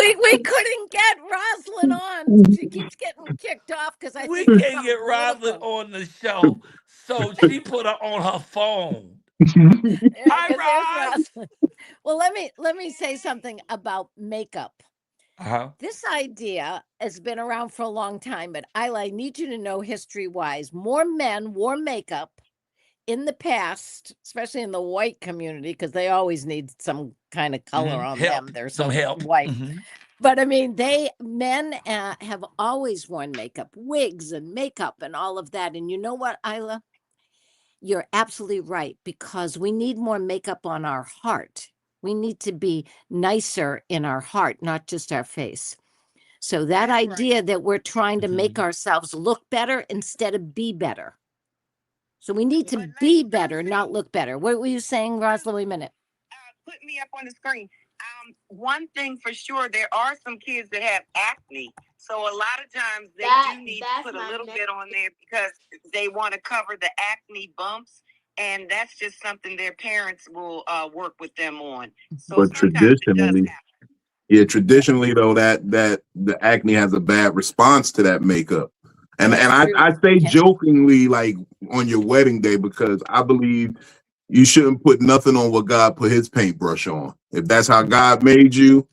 we couldn't get Rosalind on. She keeps getting kicked off because I think we can't get Rosalind on the show. So she put her on her phone. Hi, Rosalind. Well, let me say something about makeup. This idea has been around for a long time, but I need you to know history-wise, more men wore makeup in the past, especially in the white community, because they always need some kind of color on Help. them. They're Some so help. white. But I mean, men have always worn makeup, wigs and makeup and all of that. And you know what, Isla? You're absolutely right, because we need more makeup on our heart. We need to be nicer in our heart, not just our face. So that idea that we're trying to make ourselves look better instead of be better. So we need to be better, not look better. What were you saying, Rosalind? Wait a minute. Put me up on the screen. One thing for sure, there are some kids that have acne. So a lot of times they do need to put a little bit on there because they want to cover the acne bumps. And that's just something their parents will work with them on. So But traditionally, traditionally though, that the acne has a bad response to that makeup. And I say jokingly, like on your wedding day, because I believe you shouldn't put nothing on what God put his paintbrush on. If that's how God made you,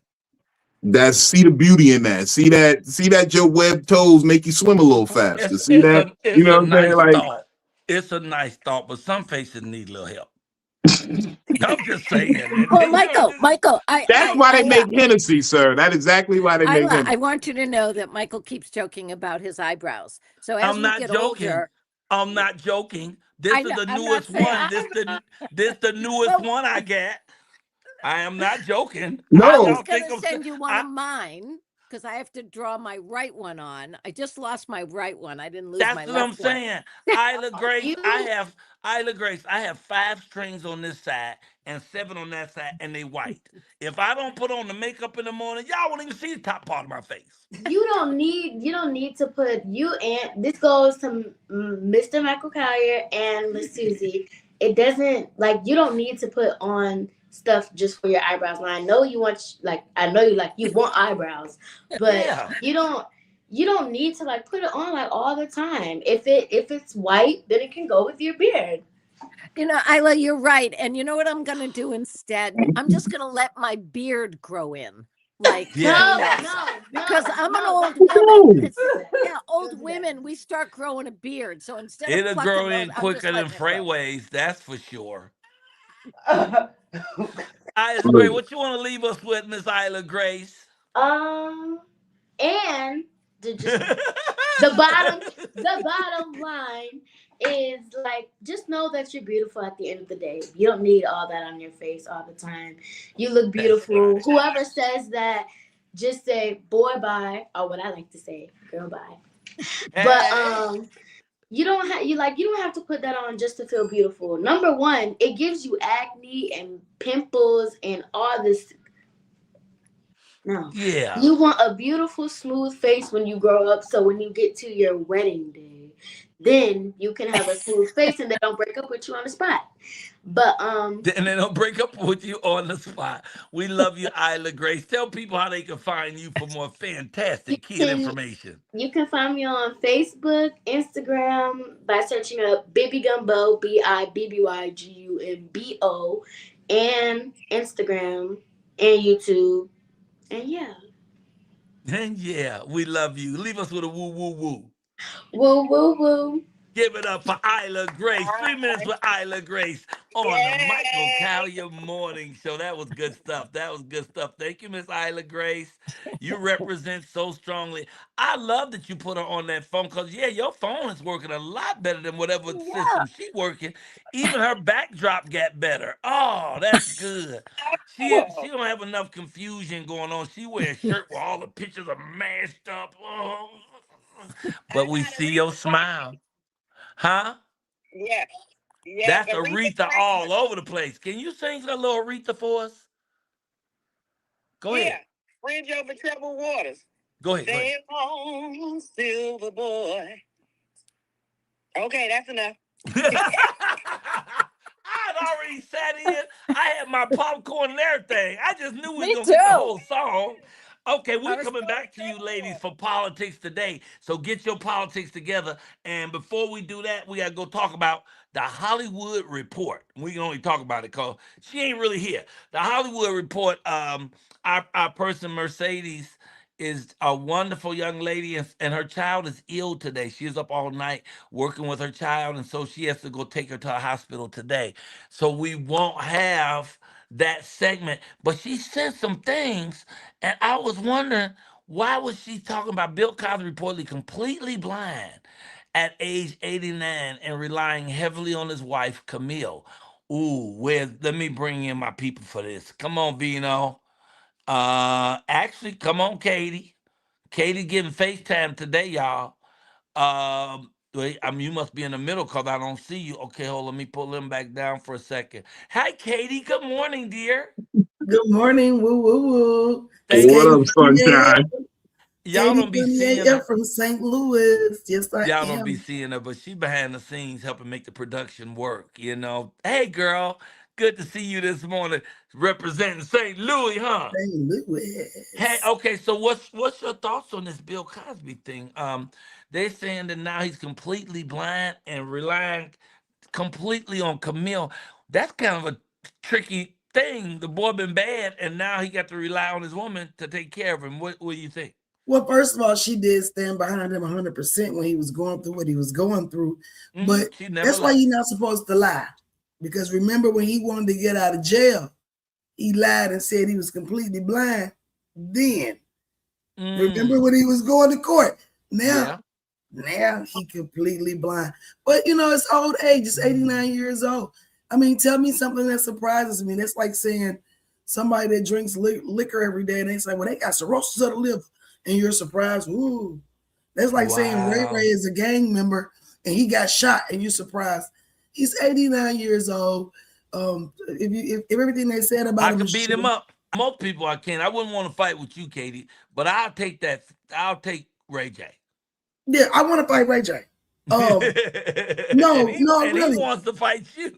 see the beauty in that. See that your webbed toes make you swim a little faster. See that, you know what I'm saying? Like, thought. It's a nice thought, but some faces need a little help. I'm just saying. Well, Michael, that's why they make Hennessy, sir. That's exactly why they make Hennessy. I want you to know that Michael keeps joking about his eyebrows. So as I'm we not get joking. older, I'm not joking. This is the newest one. This the newest one I got. I am not joking. No, I was going to send you one of mine because I have to draw my right one on. I just lost my right one. I didn't lose my left one. That's what I'm saying. Isla Grace, I have 5 strings on this side and 7 on that side, and they white. If I don't put on the makeup in the morning, y'all won't even see the top part of my face. You don't need to put and this goes to Mr. Michael Colyar and Miss Susie. It doesn't you don't need to put on stuff just for your eyebrows. And I know you want you want eyebrows, but you don't need to put it on all the time. If it's white, then it can go with your beard. You know, Isla, you're right. And you know what I'm going to do instead? I'm just going to let my beard grow in. No, because I'm an old woman. Old women, we start growing a beard. So instead of it'll grow in quicker than Freyways, that's for sure. Isla Grace, what you want to leave us with, Miss Isla Grace? And the bottom line is just know that you're beautiful at the end of the day. You don't need all that on your face all the time. You look beautiful. Right. Whoever says that, just say boy bye, or what I like to say, girl bye. But you don't have to put that on just to feel beautiful. Number one, it gives you acne and pimples and all this. No. Yeah. You want a beautiful, smooth face when you grow up. So when you get to your wedding day, then you can have a smooth face and they don't break up with you on the spot. But and they don't break up with you on the spot. We love you, Isla Grace. Tell people how they can find you for more fantastic kid information. You can find me on Facebook, Instagram by searching up Bibby Gumbo, BIBBYGUMBO, and Instagram and YouTube. And yeah, we love you. Leave us with a woo woo woo. Woo woo woo. Give it up for Isla Grace. 3 minutes with Isla Grace on the Michael Colyar Morning Show. That was good stuff. Thank you, Miss Isla Grace. You represent so strongly. I love that you put her on that phone because, your phone is working a lot better than whatever system she's working. Even her backdrop got better. Oh, that's good. She don't have enough confusion going on. She wears a shirt where all the pictures are mashed up. Oh. But we see your smile. Huh? Yeah. That's Aretha all over the place. Can you sing a little Aretha for us? Go ahead. Bridge over troubled waters. Go ahead. Sail on, silver boy. Okay, that's enough. I'd already sat in. I had my popcorn and everything. I just knew we was going to get the whole song. Okay, we're coming back to you ladies for politics today. So get your politics together. And before we do that, we got to go talk about the Hollywood Report. We can only talk about it because she ain't really here. The Hollywood Report, our person Mercedes is a wonderful young lady, and her child is ill today. She is up all night working with her child, and so she has to go take her to a hospital today. So we won't have that segment. But she said some things, and I was wondering, why was she talking about Bill Cosby reportedly completely blind at age 89 and relying heavily on his wife, Camille? Ooh, let me bring in my people for this. Come on, Vino. Actually, come on, Katie. Katie getting FaceTime today, y'all. Wait, you must be in the middle because I don't see you. Okay, hold. Let me pull him back down for a second. Hi, Katie. Good morning, dear. Good morning. Woo woo woo. What up, sunshine? Y'all don't be seeing her from St. Louis. Yes, I Y'all am. don't be seeing her, but she behind the scenes helping make the production work. Hey, girl. Good to see you this morning, representing St. Louis, huh? St. Louis. Hey, okay. So what's your thoughts on this Bill Cosby thing? They're saying that now he's completely blind and relying completely on Camille. That's kind of a tricky thing. The boy been bad, and now he got to rely on his woman to take care of him. What do you think? Well, first of all, she did stand behind him 100% when he was going through what he was going through. But that's why you're not supposed to lie. Because remember when he wanted to get out of jail, he lied and said he was completely blind. Then, remember when he was going to court? Now he completely blind. But, it's old age. It's 89 years old. I mean, tell me something that surprises me. That's like saying somebody that drinks liquor every day and they say, well, they got cirrhosis of the liver. And you're surprised. Ooh, that's like saying Ray Ray is a gang member and he got shot and you're surprised. He's 89 years old. If everything they said about him, I could beat him up. Most people I can. I wouldn't want to fight with you, Katie, but I'll take that. I'll take Ray J. Yeah, I want to fight Ray J. Really. He wants to fight you.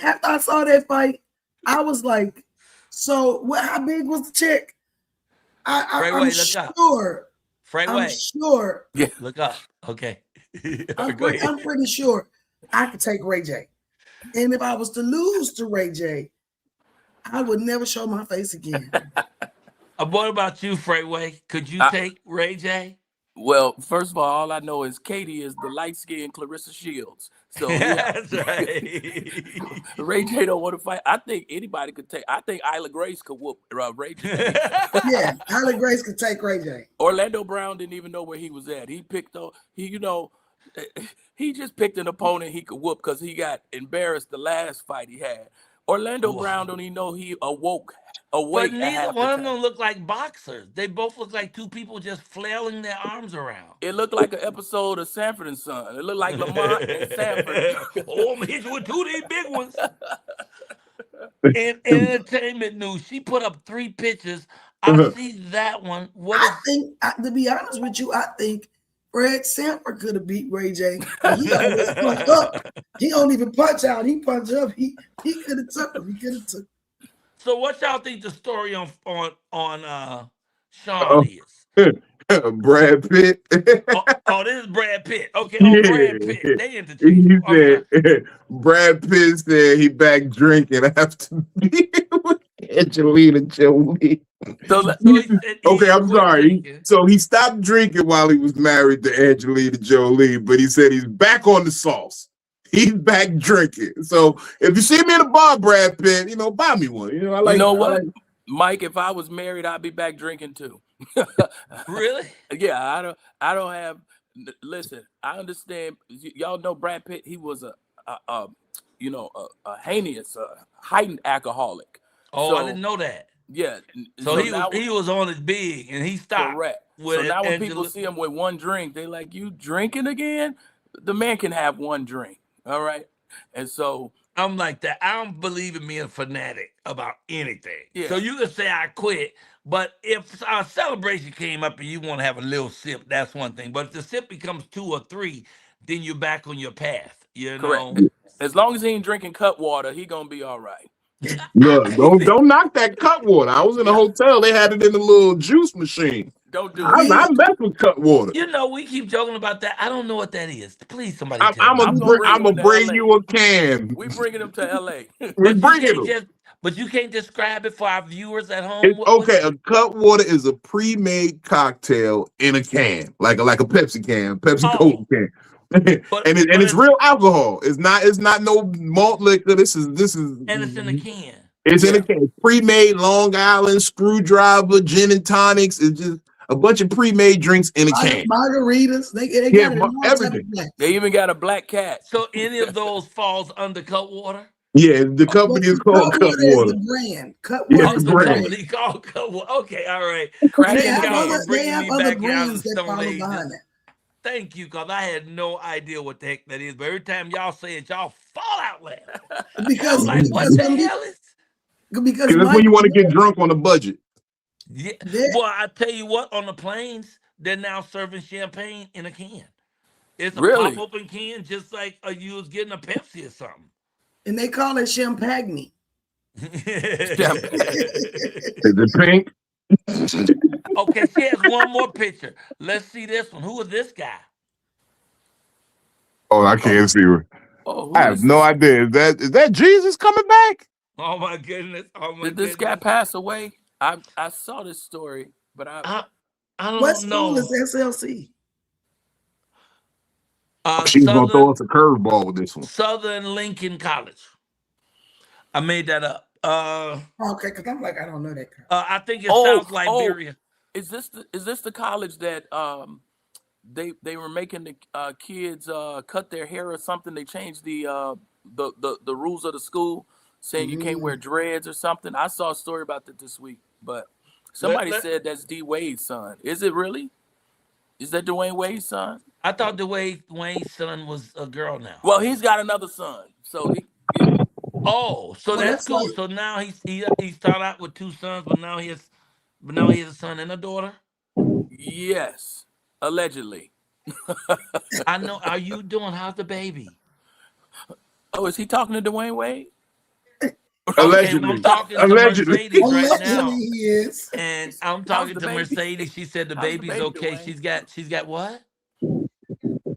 After I saw that fight, I was like, so how big was the chick? I'm sure. I'm sure. Yeah. Look up. Okay. I'm pretty sure I could take Ray J. And if I was to lose to Ray J, I would never show my face again. What about you, Freeway? Could you take Ray J? Well, first of all I know is Katie is the light-skinned Clarissa Shields. So yeah. That's right. Ray J don't want to fight. I think anybody could take. I think Isla Grace could whoop Ray J. Yeah, Isla Grace could take Ray J. Orlando Brown didn't even know where he was at. He just picked an opponent he could whoop because he got embarrassed the last fight he had. Orlando Brown don't even know he awake. But neither one of them look like boxers. They both look like two people just flailing their arms around. It looked like an episode of Sanford and Son. It looked like Lamont and Sanford. I'm hit you with two of these big ones. In entertainment news, she put up 3 pictures. I see that one. I think, to be honest with you, I think Fred Sanford could have beat Ray J. He always punch up. He don't even punch out. He punch up. He could have took him. He could have took him. So what y'all think the story on Sean is? Brad Pitt. This is Brad Pitt. Okay, Brad Pitt. They interchangeable. He said, Brad Pitt said he back drinking after being with Angelina Jolie. Okay, I'm sorry. So he stopped drinking while he was married to Angelina Jolie, but he said he's back on the sauce. He's back drinking. So if you see me in a bar, Brad Pitt, buy me one. I like. You know what, Mike? If I was married, I'd be back drinking too. Really? Yeah, I don't have. Listen, I understand. Y'all know Brad Pitt. He was a heinous, heightened alcoholic. Oh, I didn't know that. Yeah. So he was on his big, and he stopped. Correct. So now when people see him with one drink, they like, you drinking again? The man can have one drink. All right. And so I'm like that. I don't believe in being a fanatic about anything. Yeah. So you can say I quit, but if a celebration came up and you want to have a little sip, that's one thing. But if the sip becomes 2 or 3, then you're back on your path. Correct. As long as he ain't drinking cut water, he gonna be all right. Look, don't knock that cut water. I was in a hotel. They had it in the little juice machine. Don't do it. I mess with cut water. You know, we keep joking about that. I don't know what that is. Please, somebody I'm tell me. gonna bring you a can. We bringing them to L.A. We But you bringing can't them. just. But you can't describe it for our viewers at home. It's okay. A cut water is a pre-made cocktail in a can, like a Pepsi can, Pepsi Cola can, and it's real alcohol. It's not no malt liquor. This is and it's in a can. It's in a can. Pre-made Long Island Screwdriver gin and tonics. It's just a bunch of pre-made drinks in a can. Margaritas. They got it in all everything. They even got a black cat. So any of those falls under cut water? Yeah, the company is called Cut Water. Is the brand. Cut Yeah, Water is the brand. Company called Cut Water. Okay, all right. They have other brands that follow behind it. Thank you, because I had no idea what the heck that is. But every time y'all say it, y'all fall out laughing. Because I'm like, what the hell is? Because that's when you want to get drunk on a budget. Yeah. Well, I tell you what, on the planes, they're now serving champagne in a can. It's a pop open can, just like you was getting a Pepsi or something. And they call it champagne. Is it pink? Okay, she has one more picture. Let's see this one. Who is this guy? Oh, I can't see her. I have no idea. Is that Jesus coming back? Oh my goodness! Oh my Did this guy pass away? I saw this story, but I don't what know. school is SLC? She's gonna throw us a curveball with this one. Southern Lincoln College. I made that up. Okay, because I'm like, I don't know that. I think it's South Liberia. Is this the college that they were making the kids cut their hair or something? They changed the rules of the school, saying you can't wear dreads or something. I saw a story about that this week, but somebody said that's D Wade's son. Is it really? Is that Dwayne Wade's son? I thought Wayne's son was a girl now. Well, he's got another son, so he. Oh, so that's cool. Like, so now he started out with two sons, but now he has a son and a daughter. Yes, allegedly. I know. Are you doing? How's the baby? Oh, is he talking to Dwayne Wade? Allegedly. I'm talking to Mercedes right now. He is. And I'm talking to Mercedes. She said the baby's okay. Dwayne? She's got what?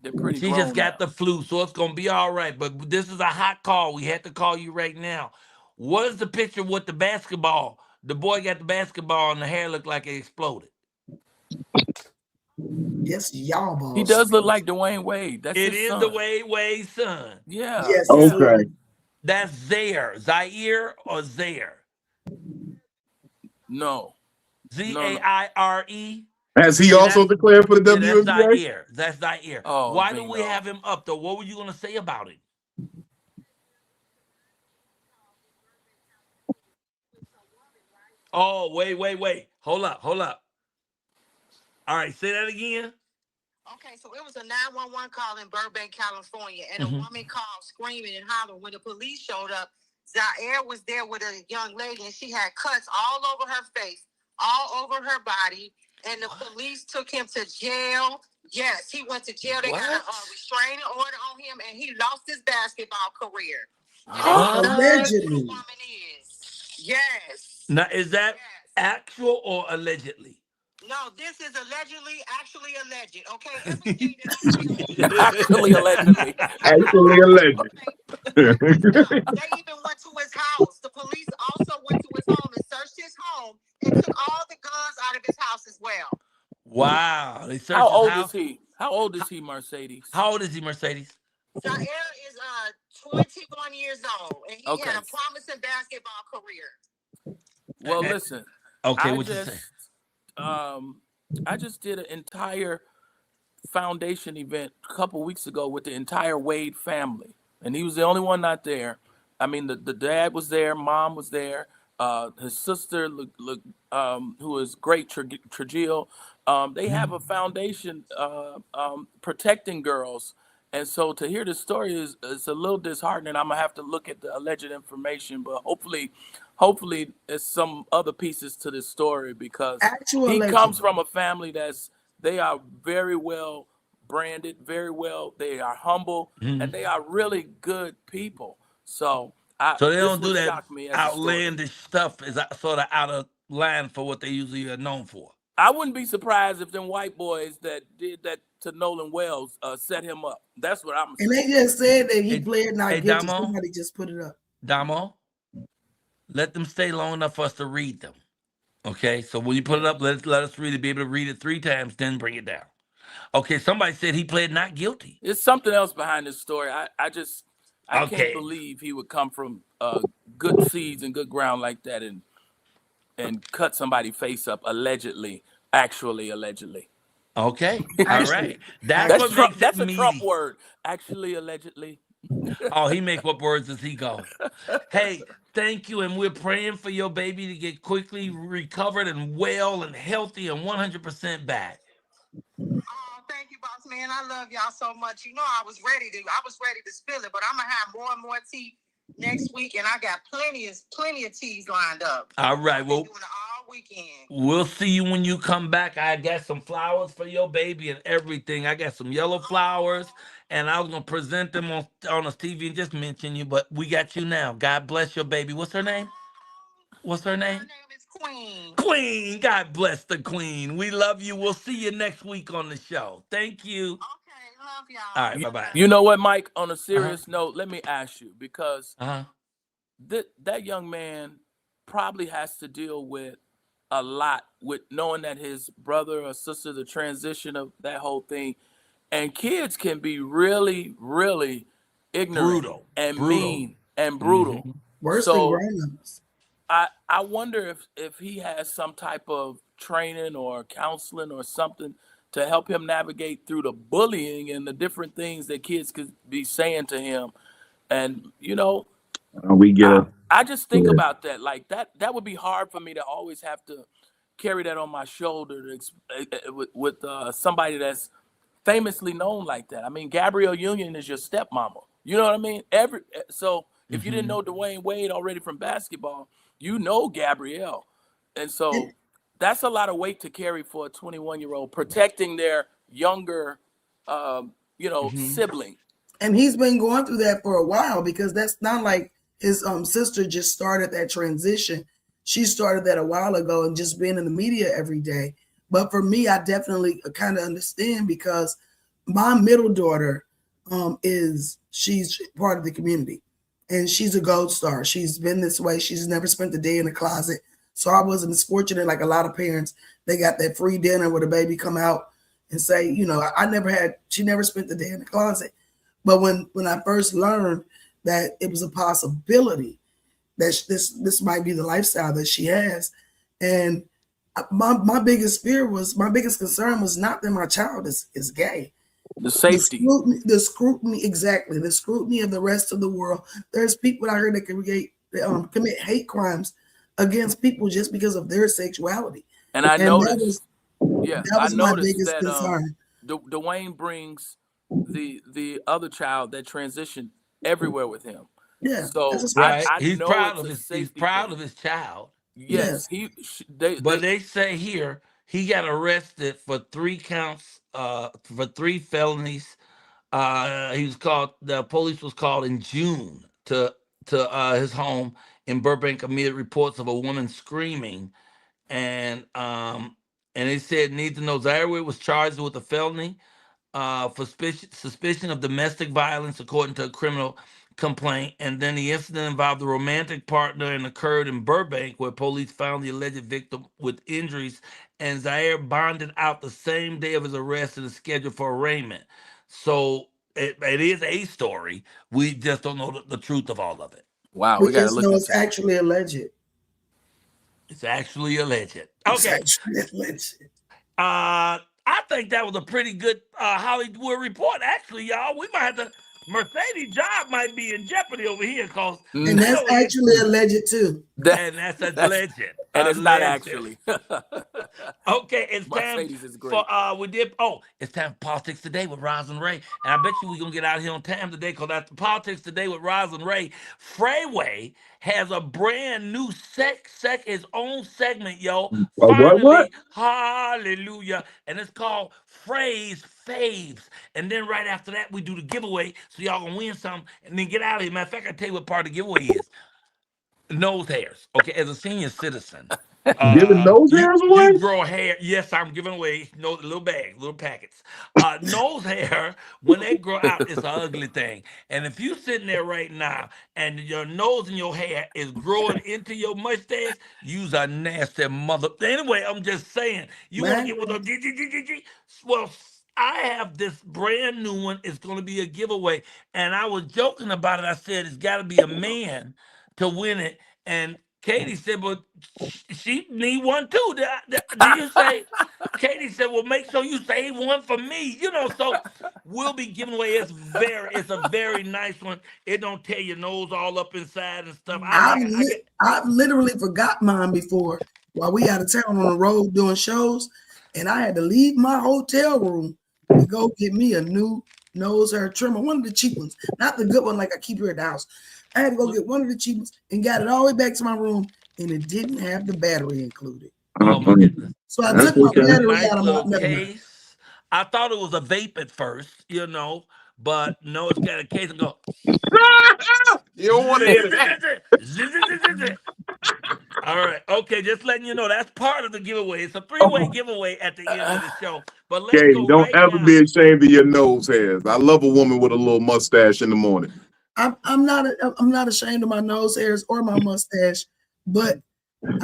They're pretty. She just got the flu, so it's gonna be all right. But this is a hot call. We had to call you right now. What is the picture with the basketball? The boy got the basketball and the hair looked like it exploded. Yes, y'all boss. He does look like Dwayne Wade. That's it his is son. Dwayne Wade's son. Yeah. Yes. Okay. That's Zaire or Zaire? No. Zaire. Has he also declared for the WNBA? That's Zaire. Oh, why do we have him up though? What were you gonna say about him? Oh, wait. Hold up. All right, say that again. Okay, so it was a 911 call in Burbank, California, and a woman called screaming and hollering. When the police showed up, Zaire was there with a young lady, and she had cuts all over her face, all over her body, and the police took him to jail. Yes, he went to jail. They got a restraining order on him, and he lost his basketball career. Allegedly. Yes. Now, is that actual or allegedly? No, this is actually alleged. Okay, Actually allegedly. Actually alleged. They even went to his house. The police also went to his home and searched his home and took all the guns out of his house as well. Wow. They searched How his old house? is he? How old is he, Mercedes? How old is he, Mercedes? Zaire is 21 years old, and he had a promising basketball career. Well, listen. Okay, what you say? I just did an entire foundation event a couple weeks ago with the entire Wade family, and he was the only one not there. I mean, the dad was there, mom was there, his sister, who is great, Trujillo. They have a foundation protecting girls. And so to hear the story is a little disheartening. I'm gonna have to look at the alleged information, but hopefully there's some other pieces to this story because he comes from a family they are very well branded, very well. They are humble and they are really good people. So they don't do that shock me as outlandish stuff is sort of out of line for what they usually are known for. I wouldn't be surprised if them white boys that did that to Nolan Wells set him up. That's what I'm And saying. they just said that he pled not Hey, guilty. Damo, Somebody just put it up. Damo, let them stay long enough for us to read them. Okay, so when you put it up, let us read it, be able to read it 3 times, then bring it down. Okay, somebody said he pled not guilty. There's something else behind this story. I can't Okay. believe he would come from good seeds and good ground like that and cut somebody's face up allegedly, actually allegedly. Okay, all right. That's That's what Trump. makes it That's a Trump meaty. word. Actually, allegedly. Oh, he make up words as he go. Hey, thank you, and we're praying for your baby to get quickly recovered and well and healthy and 100% back. Oh, thank you, boss man. I love y'all so much. You know, I was ready to spill it, but I'm gonna have more and more tea next week, and I got plenty of teas lined up. All right, well, doing it all weekend. we'll see you when you come back. I got some flowers for your baby and everything. I got some yellow flowers, and I was gonna present them on the TV and just mention you, but we got you now. God bless your baby. What's her name? What's her name? Her name is Queen. Queen. God bless the Queen. We love you. We'll see you next week on the show. Thank you. Okay, love y'all. All right, bye-bye. You know what, Mike? On a serious note, let me ask you, because that young man probably has to deal with a lot with knowing that his brother or sister, the transition of that whole thing, and kids can be really, really ignorant and mean and brutal. Worse than So grown-ups. I wonder if he has some type of training or counseling or something to help him navigate through the bullying and the different things that kids could be saying to him. And you know, We get I just think about that. Like that would be hard for me to always have to carry that on my shoulder with somebody that's famously known like that. I mean, Gabrielle Union is your stepmama. You know what I mean? So if you didn't know Dwayne Wade already from basketball, you know Gabrielle. And so that's a lot of weight to carry for a 21-year-old, protecting their younger sibling. And he's been going through that for a while, because that's not like his sister just started that transition. She started that a while ago and just being in the media every day. But for me, I definitely kind of understand, because my middle daughter she's part of the community, and she's a gold star. She's been this way. She's never spent a day in a closet. So I wasn't as fortunate like a lot of parents. They got that free dinner where the baby come out and say, she never spent the day in the closet. But when I first learned that it was a possibility that this might be the lifestyle that she has, and my biggest concern was not that my child is gay. The safety, the scrutiny, exactly. The scrutiny of the rest of the world. There's people out here that can commit hate crimes against people just because of their sexuality. And I noticed, that was my biggest concern. Dwayne brings the other child that transitioned everywhere with him. Yeah, so right. I He's know proud it's of a his. He's safety proud thing. of his child. Yes, they say here he got arrested for 3 counts, for 3 felonies. The police was called in June to his home in Burbank amid reports of a woman screaming, and they said need to know Zaire was charged with a felony for suspicion of domestic violence, according to a criminal complaint. And then the incident involved a romantic partner and occurred in Burbank, where police found the alleged victim with injuries. And Zaire bonded out the same day of his arrest and is scheduled for arraignment. So it is a story. We just don't know the truth of all of it. Wow, we just know it's actually alleged. It's actually alleged. Okay. It's actually alleged. I think that was a pretty good Hollywood report. Actually, y'all, we might have to. Mercedes' job might be in jeopardy over here, cause and that's actually alleged too. And that's alleged, and it's not actually. Okay, it's time Mercedes is great. for it's time for Politics Today with Roz and Ray, and I bet you we're gonna get out of here on time today, because after Politics Today with Roz and Ray, Freeway has a brand new his own segment, yo. Finally, what? Hallelujah, and it's called Fray's Faves. And then right after that, we do the giveaway, so y'all gonna win something and then get out of here. Matter of fact, I tell you what part of the giveaway is. Nose hairs. Okay, as a senior citizen, Giving nose You hairs you away? grow hair. Yes, I'm giving away little bags, little packets. Nose hair, when they grow out, it's an ugly thing. And if you sitting there right now and your nose and your hair is growing into your mustache, you's a nasty mother. Anyway, I'm just saying, you want to Man, get with a well. I have this brand new one. It's going to be a giveaway, and I was joking about it. I said it's got to be a man to win it, and Katie said, "But she need one too." Did you say? Katie said, "Well, make sure you save one for me." So we'll be giving away. It's a very nice one. It don't tear your nose all up inside and stuff. I've literally forgot mine before while we out of town on the road doing shows, and I had to leave my hotel room to go get me a new nose hair trimmer, one of the cheap ones, not the good one like I keep here at the house. I had to go get one of the cheap ones and got it all the way back to my room, and it didn't have the battery included. Oh my goodness! So I took my It's a battery nice out of little my case. I thought it was a vape at first, but no, it's got a case and go. You don't want to hear that. All right. Okay, just letting you know that's part of the giveaway. It's a three-way giveaway at the end of the show. But let's Katie, go don't right ever now. be ashamed of your nose hairs. I love a woman with a little mustache in the morning. I'm not ashamed of my nose hairs or my mustache, but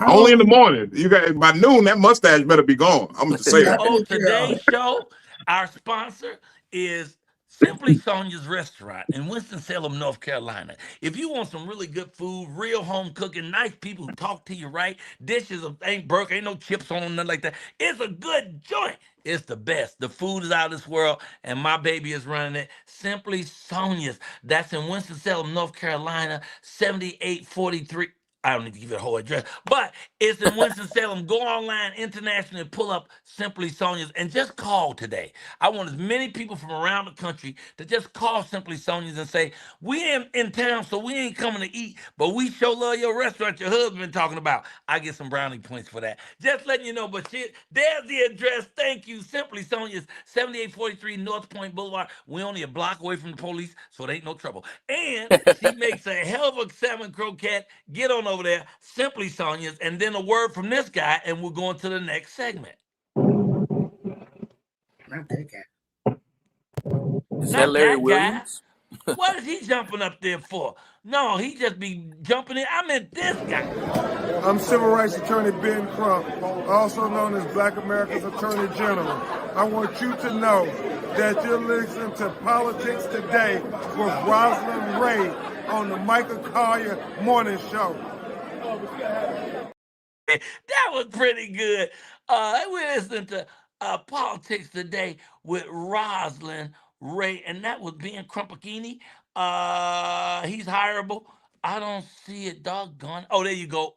only in the morning. You got by noon that mustache better be gone. I'm gonna say that. Oh, today's show, our sponsor is Simply Sonia's Restaurant in Winston-Salem, North Carolina. If you want some really good food, real home cooking, nice people who talk to you right, dishes ain't broke, ain't no chips on them, nothing like that. It's a good joint. It's the best. The food is out of this world, and my baby is running it. Simply Sonia's. That's in Winston-Salem, North Carolina, 7843. I don't need to give you the whole address, but it's in Winston-Salem. Go online internationally and pull up Simply Sonia's and just call today. I want as many people from around the country to just call Simply Sonia's and say, we in town, so we ain't coming to eat, but we sure love your restaurant your husband been talking about. I get some brownie points for that. Just letting you know, but there's the address. Thank you. Simply Sonia's, 7843 North Point Boulevard. We're only a block away from the police, so it ain't no trouble. And she makes a hell of a salmon croquette. Get on over there, Simply Sonia's, and then a word from this guy, and we're going to the next segment. Not that guy. Is that Larry Williams? What is he jumping up there for? No, he just be jumping in. I meant this guy. I'm Civil Rights Attorney Ben Crump, also known as Black America's Attorney General. I want you to know that you're listening to Politics Today with Rosalind Ray on the Michael Colyar Morning Show. That was pretty good. We're listening to Politics Today with Rosalind Ray, and that was Ben Crumpakini. He's hireable. I don't see it, doggone. Oh, there you go.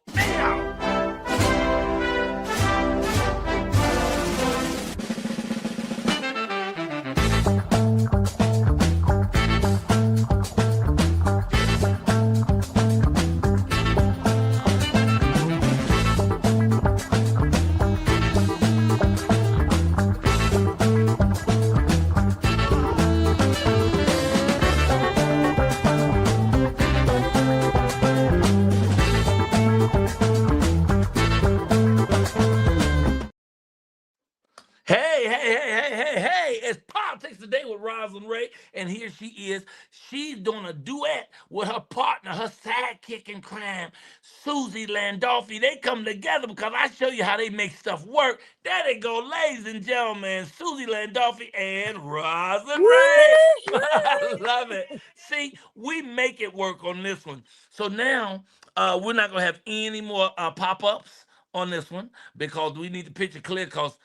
Hey, it's Politics Today with Rosalind Ray, and here she is. She's doing a duet with her partner, her sidekick in crime, Susie Landolfi. They come together because I show you how they make stuff work. There they go, ladies and gentlemen, Susie Landolfi and Rosalind Ray. I love it. See, we make it work on this one. So now we're not going to have any more pop-ups on this one because we need the picture clear because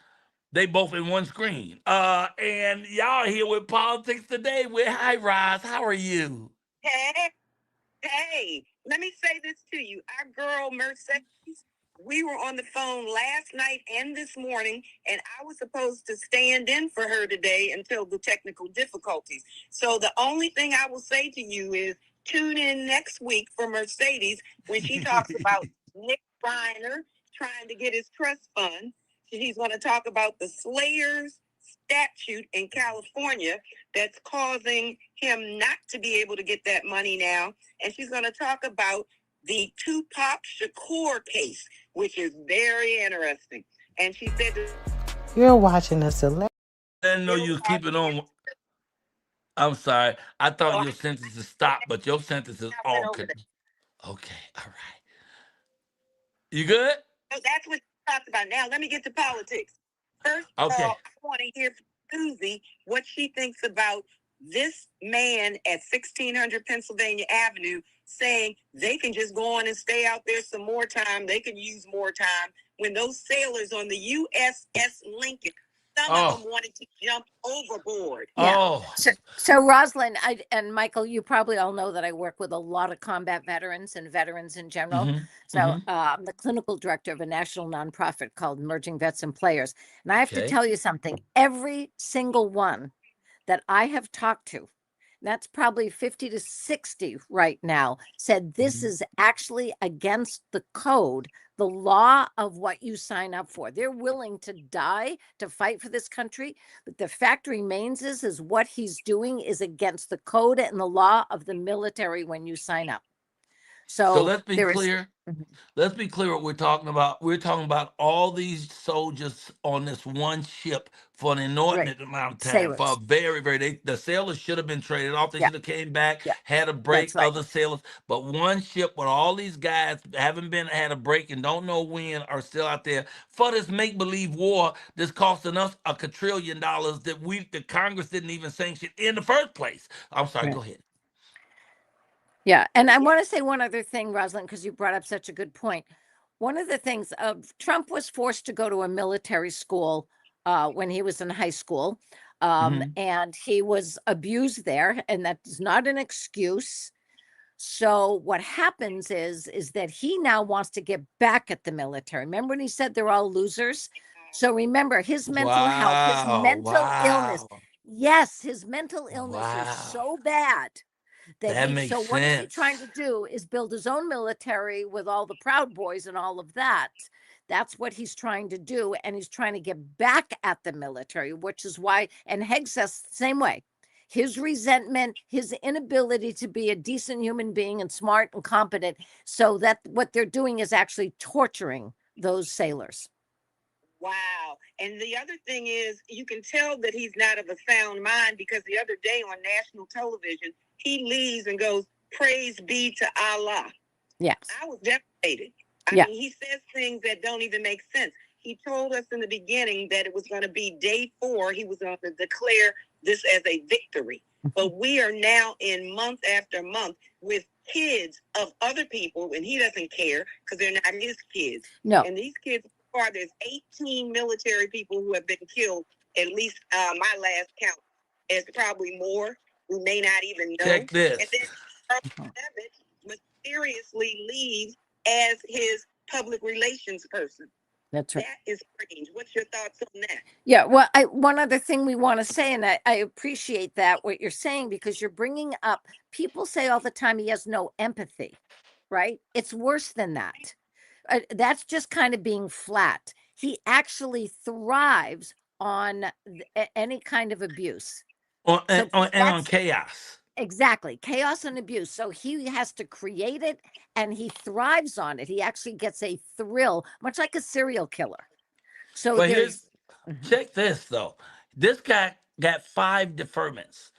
they both in one screen. And y'all here with Politics Today with Hi Roz. How are you? Hey, let me say this to you. Our girl Mercedes, we were on the phone last night and this morning, and I was supposed to stand in for her today until the technical difficulties. So the only thing I will say to you is tune in next week for Mercedes when she talks about Nick Reiner trying to get his trust fund. He's going to talk about the Slayers statute in California that's causing him not to be able to get that money now. And she's going to talk about the Tupac Shakur case, which is very interesting. And she said, You're watching a select. I didn't know you was keeping on. I'm sorry. I thought your sentences stopped, but your sentences all could. Okay, all right. You good? So that's what she talked about. Now, let me get to politics. First of Okay. all, I want to hear from Susie what she thinks about this man at 1600 Pennsylvania Avenue saying they can just go on and stay out there some more time. They can use more time when those sailors on the USS Lincoln, some of them wanted to jump overboard. Yeah. So Rosalind, and Michael, you probably all know that I work with a lot of combat veterans and veterans in general. So I'm the clinical director of a national nonprofit called Merging Vets and Players. And I have to tell you something, every single one that I have talked to, that's probably 50 to 60 right now, said this is actually against the code, the law of what you sign up for. They're willing to die to fight for this country, but the fact remains is what he's doing is against the code and the law of the military when you sign up. So let's be clear. Let's be clear what we're talking about. We're talking about all these soldiers on this one ship for an inordinate amount of time. For a the sailors should have been traded off. They should have came back, had a break, other sailors. But one ship with all these guys haven't had a break and don't know when are still out there for this make-believe war that's costing us $1 quadrillion that the Congress didn't even sanction in the first place. I'm sorry, go ahead. Yeah. And I want to say one other thing, Rosalind, because you brought up such a good point. One of the things Trump was forced to go to a military school when he was in high school. And he was abused there, and that is not an excuse. So what happens is that he now wants to get back at the military. Remember when he said they're all losers? So remember his mental health, his mental illness. Yes, his mental illness is so bad that makes so what is he sense. trying to do is build his own military with all the Proud Boys and all of that. That's what he's trying to do. And he's trying to get back at the military, which is why, and Hegg says the same way. His resentment, his inability to be a decent human being and smart and competent, so that what they're doing is actually torturing those sailors. Wow. And the other thing is, you can tell that he's not of a sound mind because the other day on national television, he leaves and goes, "Praise be to Allah." Yes. I was devastated. I mean, he says things that don't even make sense. He told us in the beginning that it was going to be day 4. He was going to declare this as a victory. But we are now in month after month with kids of other people, and he doesn't care because they're not his kids. No. And these kids, there's 18 military people who have been killed, at least my last count. There's probably more who may not even know. Check this. And then mysteriously leaves as his public relations person. That's right. That is strange. What's your thoughts on that? Yeah, well, one other thing we want to say, and I appreciate that, what you're saying, because you're bringing up, people say all the time he has no empathy, right? It's worse than that. That's just kind of being flat. He actually thrives on any kind of abuse. And on chaos. Exactly. Chaos and abuse. So he has to create it and he thrives on it. He actually gets a thrill, much like a serial killer. So but check this though. This guy got 5 deferments.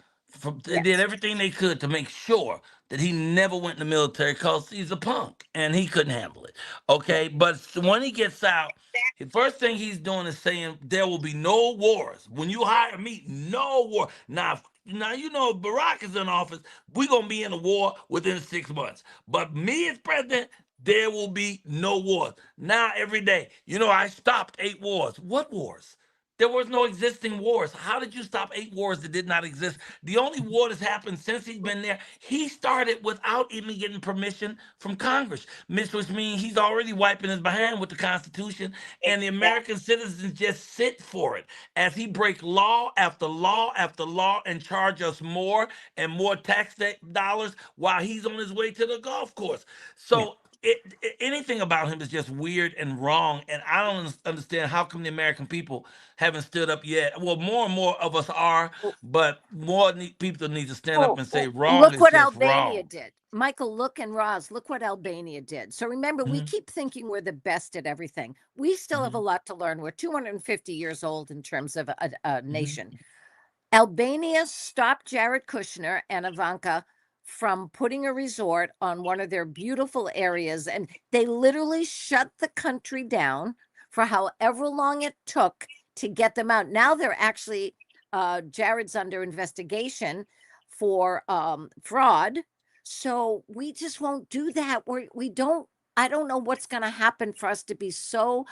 They did everything they could to make sure that he never went in the military because he's a punk and he couldn't handle it. Okay, but when he gets out, the first thing he's doing is saying there will be no wars. When you hire me, no war. Now you know Barack is in office. We're gonna be in a war within 6 months. But me as president, there will be no wars. Now every day, I stopped 8 wars. What wars? There was no existing wars. How did you stop 8 wars that did not exist? The only war that's happened since he's been there, he started without even getting permission from Congress, which means he's already wiping his behind with the Constitution, and the American citizens just sit for it as he breaks law after law after law and charge us more and more tax dollars while he's on his way to the golf course. So anything about him is just weird and wrong, and I don't understand how come the American people haven't stood up yet. Well, more and more of us are, but more people need to stand up and say wrong Look is what just Albania wrong. did. Michael, look, and Roz, look what Albania did. So remember, we keep thinking we're the best at everything. We still have a lot to learn. We're 250 years old in terms of a nation. Albania stopped Jared Kushner and Ivanka from putting a resort on one of their beautiful areas, and they literally shut the country down for however long it took to get them out. Now they're actually Jared's under investigation for fraud. So we just won't do that. We don't. I don't know what's going to happen for us to be so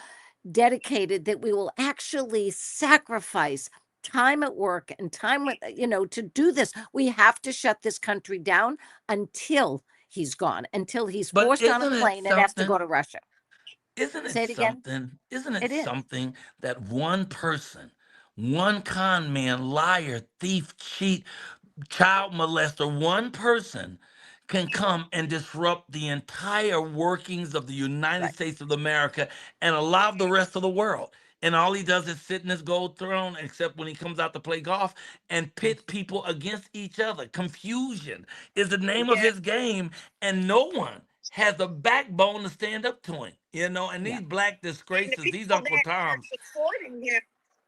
dedicated that we will actually sacrifice time at work and time with, to do this. We have to shut this country down until he's gone, until he's But forced on a isn't it plane and has to go something? to Russia. Isn't it Say it again. something? Isn't it It is. something that one person, one con man, liar, thief, cheat, child molester, one person can come and disrupt the entire workings of the United States of America and allow the rest of the world. And all he does is sit in his gold throne, except when he comes out to play golf, and pit people against each other. Confusion is the name of his game, and no one has a backbone to stand up to him. And these black And the disgraces, these people Uncle that are Toms, supporting him,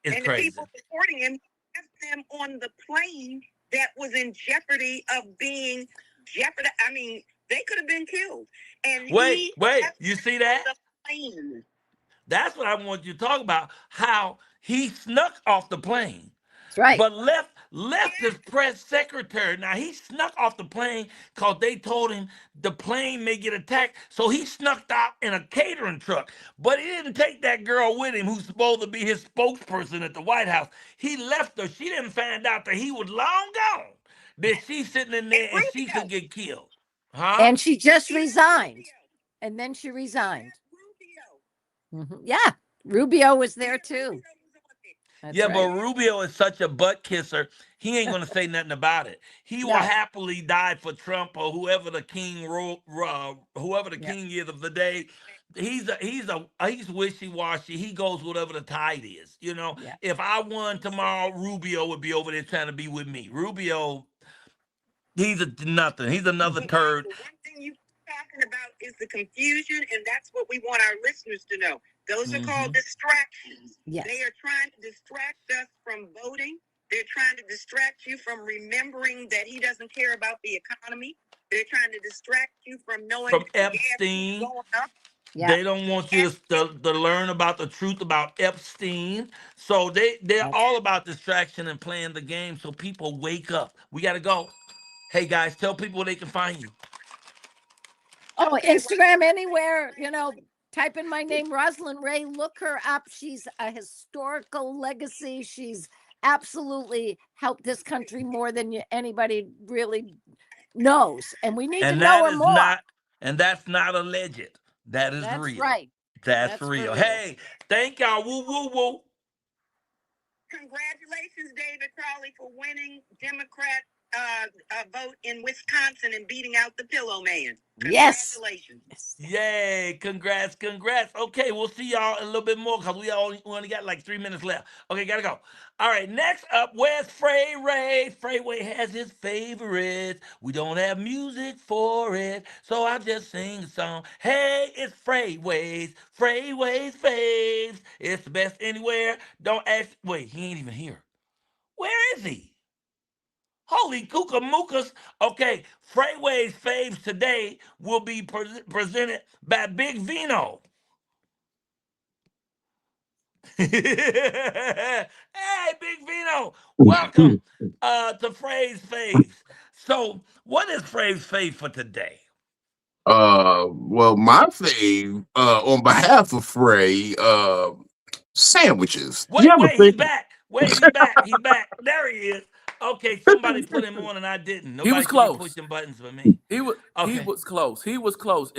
is and the crazy. people supporting him, have them on the plane that was in jeopardy of being jeopardized. I mean, they could have been killed. And Wait, you see that? the plane. That's what I want you to talk about. How he snuck off the plane, That's right, but left his press secretary. Now he snuck off the plane because they told him the plane may get attacked. So he snuck out in a catering truck, but he didn't take that girl with him, who's supposed to be his spokesperson at the White House. He left her. She didn't find out that he was long gone. That she's sitting in there and she could get killed, huh? And she just resigned, and then she resigned. Yeah, Rubio was there too. That's Yeah, right. but Rubio is such a butt kisser. He ain't gonna say nothing about it. He will happily die for Trump or whoever the king king is of the day. He's wishy washy. He goes whatever the tide is. If I won tomorrow, Rubio would be over there trying to be with me. Rubio, he's a nothing. He's another turd. The one thing you're talking about is the confusion, and that's what we want our listeners to know. Those are called distractions. Yes. They are trying to distract us from voting. They're trying to distract you from remembering that he doesn't care about the economy. They're trying to distract you from knowing From that Epstein. gas is going up. They don't want you to learn about the truth about Epstein. So they're all about distraction and playing the game so people wake up. We got to go. Hey, guys, tell people where they can find you. Oh, Instagram, anywhere, type in my name, Rosalind Ray. Look her up. She's a historical legacy. She's absolutely helped this country more than anybody really knows. And we need to know her more. And that's not alleged. That's real. Right. That's real. Hey, thank y'all. Woo, woo, woo. Congratulations, David Crowley, for winning Democrat vote in Wisconsin and beating out the Pillow Man. Congratulations. Yay. Congrats. Okay, we'll see y'all in a little bit more because we only got like 3 minutes left. Okay, gotta go. All right, next up, where's Frey Ray? Freeway has his favorites. We don't have music for it, so I'll just sing a song. Hey, it's Freeway's faves. It's the best anywhere. Don't ask. Wait, he ain't even here. Where is he? Holy kookamookers. Okay, Freeway's faves today will be presented by Big Vino. Hey, Big Vino. Welcome to Frey's faves. So, what is Frey's fave for today? Well, my fave, on behalf of Frey, sandwiches. Wait, he's back. He's back. There he is. Okay, somebody put him on and I didn't. Nobody He was close. pushing buttons for me. He was close. He was close.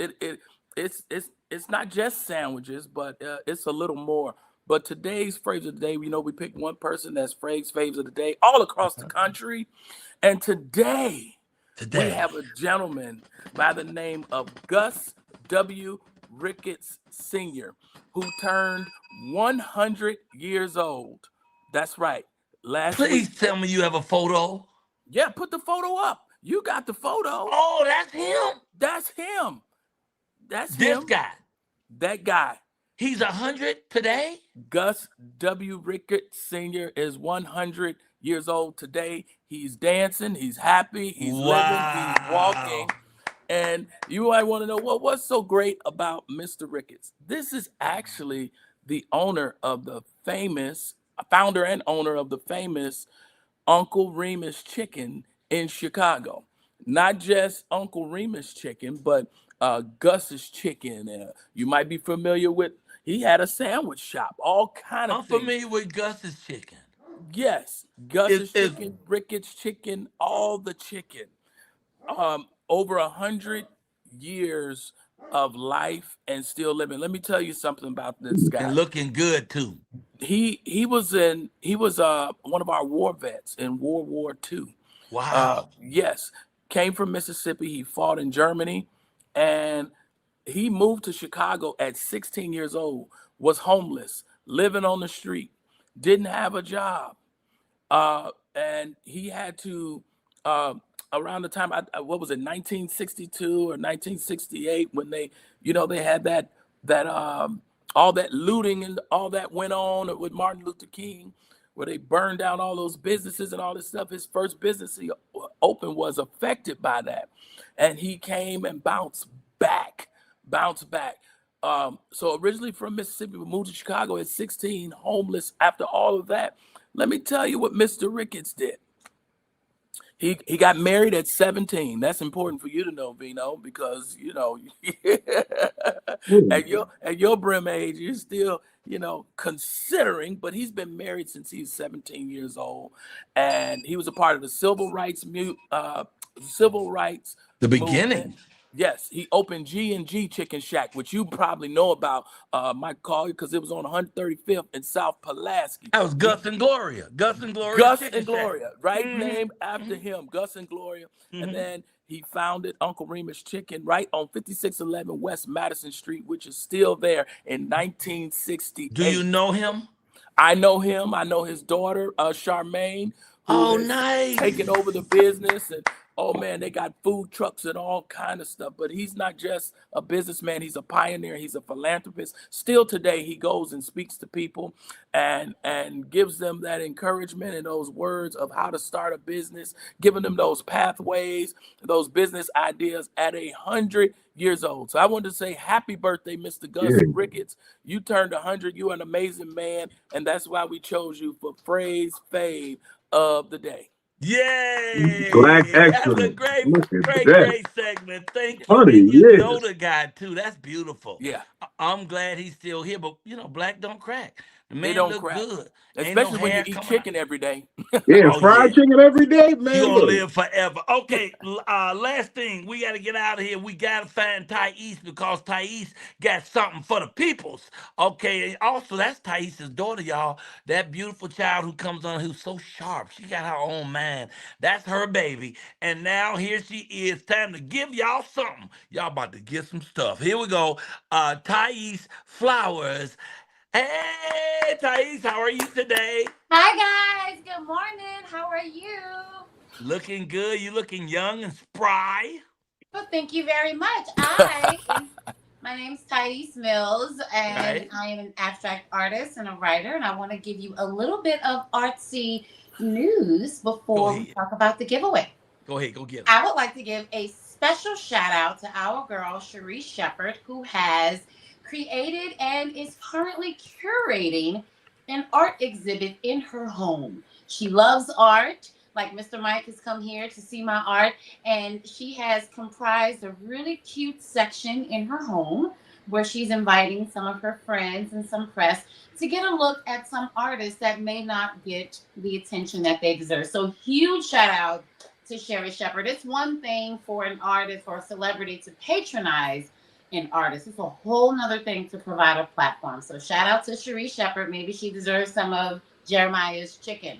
It's not just sandwiches, but it's a little more. But today's phrase of the day, we picked one person that's phrase faves of the day all across the country. And today we have a gentleman by the name of Gus W. Ricketts Sr., who turned 100 years old. That's right. Last week. Please tell me you have a photo. Yeah, put the photo up. You got the photo. Oh, that's him? That's him. That's This him. guy. That guy. He's 100 today? Gus W. Ricketts Sr. is 100 years old today. He's dancing. He's happy. He's living. He's walking. And you might want to know, well, what's so great about Mr. Ricketts? This is actually the owner of the famous, founder and owner of the famous Uncle Remus Chicken in Chicago. Not just Uncle Remus Chicken, but Gus's Chicken. You might be familiar with, he had a sandwich shop, all kind of I'm things. familiar with Gus's Chicken. Yes, Gus's Chicken, Ricketts Chicken, all the chicken. Over 100 years of life and still living. Let me tell you something about this guy. And looking good too. He was one of our war vets in World War II. Wow. Yes, came from Mississippi. He fought in Germany, and he moved to Chicago at 16 years old. Was homeless, living on the street, didn't have a job, and he had to. Around the time, what was it, 1962 or 1968, when they had that all that looting and all that went on with Martin Luther King, where they burned down all those businesses and all this stuff. His first business he opened was affected by that, and he came and bounced back. So originally from Mississippi, moved to Chicago at 16, homeless. After all of that, let me tell you what Mr. Ricketts did. He got married at 17. That's important for you to know, Vino, because at your brim age, you're still considering. But he's been married since he's 17 years old, and he was a part of the civil rights The movement. beginning. Yes, he opened G&G Chicken Shack, which you probably know about, Mike Colyar, because it was on 135th in South Pulaski. That was Gus and Gloria. Gus and Gloria. Gus Chicken and Gloria, Shack. right? Mm-hmm. Named after him, Gus and Gloria. Mm-hmm. And then he founded Uncle Remus Chicken right on 5611 West Madison Street, which is still there in 1968. Do you know him? I know him. I know his daughter, Charmaine, who is nice. taking over the business. And oh man, they got food trucks and all kind of stuff. But he's not just a businessman. He's a pioneer. He's a philanthropist. Still today, he goes and speaks to people and gives them that encouragement and those words of how to start a business, giving them those pathways, those business ideas at 100 years old. So I wanted to say happy birthday, Mr. Gus Ricketts. You turned 100. You're an amazing man. And that's why we chose you for Phrase Fave of the Day. Yay! Black That's excellence. a great segment. Thank you. Funny, And you yes. know the guy too. That's beautiful. Yeah. I'm glad he's still here, but black don't crack. The man don't look crack. good. Especially when you eat chicken every day. Yeah, fried chicken every day, man. You gonna live forever. Okay, last thing, we got to get out of here. We got to find Thais because Thais got something for the peoples. Okay, and also that's Thais' daughter, y'all. That beautiful child who comes on, who's so sharp. She got her own mind. That's her baby. And now here she is. Time to give y'all something. Y'all about to get some stuff. Here we go. Thais Flowers. Hey, Thais, how are you today? Hi, guys. Good morning. How are you? Looking good. You looking young and spry. Well, thank you very much. My name's Thais Mills, and I am an abstract artist and a writer, and I want to give you a little bit of artsy news before we talk about the giveaway. Go ahead. Go get it. I would like to give a special shout out to our girl, Cherie Shepherd, who has created and is currently curating an art exhibit in her home. She loves art. Like Mr. Mike has come here to see my art, and she has comprised a really cute section in her home where she's inviting some of her friends and some press to get a look at some artists that may not get the attention that they deserve. So huge shout out to Cherie Shepherd. It's one thing for an artist or a celebrity to patronize an artist. It's a whole nother thing to provide a platform. So shout out to Cherie Shepherd. Maybe she deserves some of Jeremiah's chicken.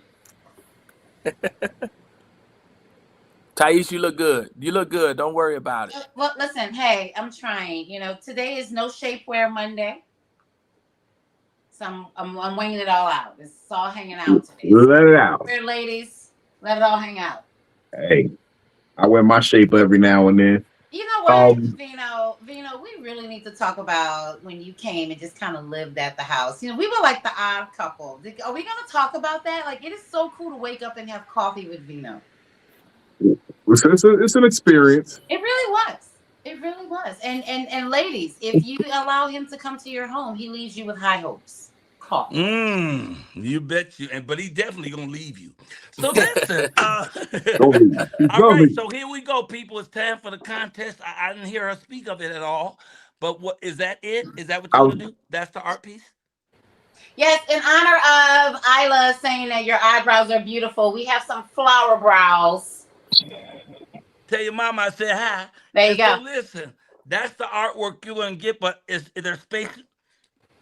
Thais, you look good. You look good. Don't worry about it. Well, listen, hey, I'm trying. You know, today is no shapewear Monday. So I'm winging it all out. It's all hanging out today. Let it out. Ladies, let it all hang out. Hey, I wear my shape every now and then. You know what, Vino, we really need to talk about when you came and just kind of lived at the house. You know, we were like the odd couple. Are we going to talk about that? Like, it is so cool to wake up and have coffee with Vino. It's an experience. It really was. It really was. And ladies, if you allow him to come to your home, he leaves you with high hopes. You bet you. But he definitely gonna leave you. So listen. All right. So here we go, people. It's time for the contest. I didn't hear her speak of it at all. But what is that? Is that what you're gonna do? That's the art piece. Yes, in honor of Isla saying that your eyebrows are beautiful, we have some flower brows. Tell your mama I said hi. There you go. So listen, that's the artwork you're gonna get. But is there space?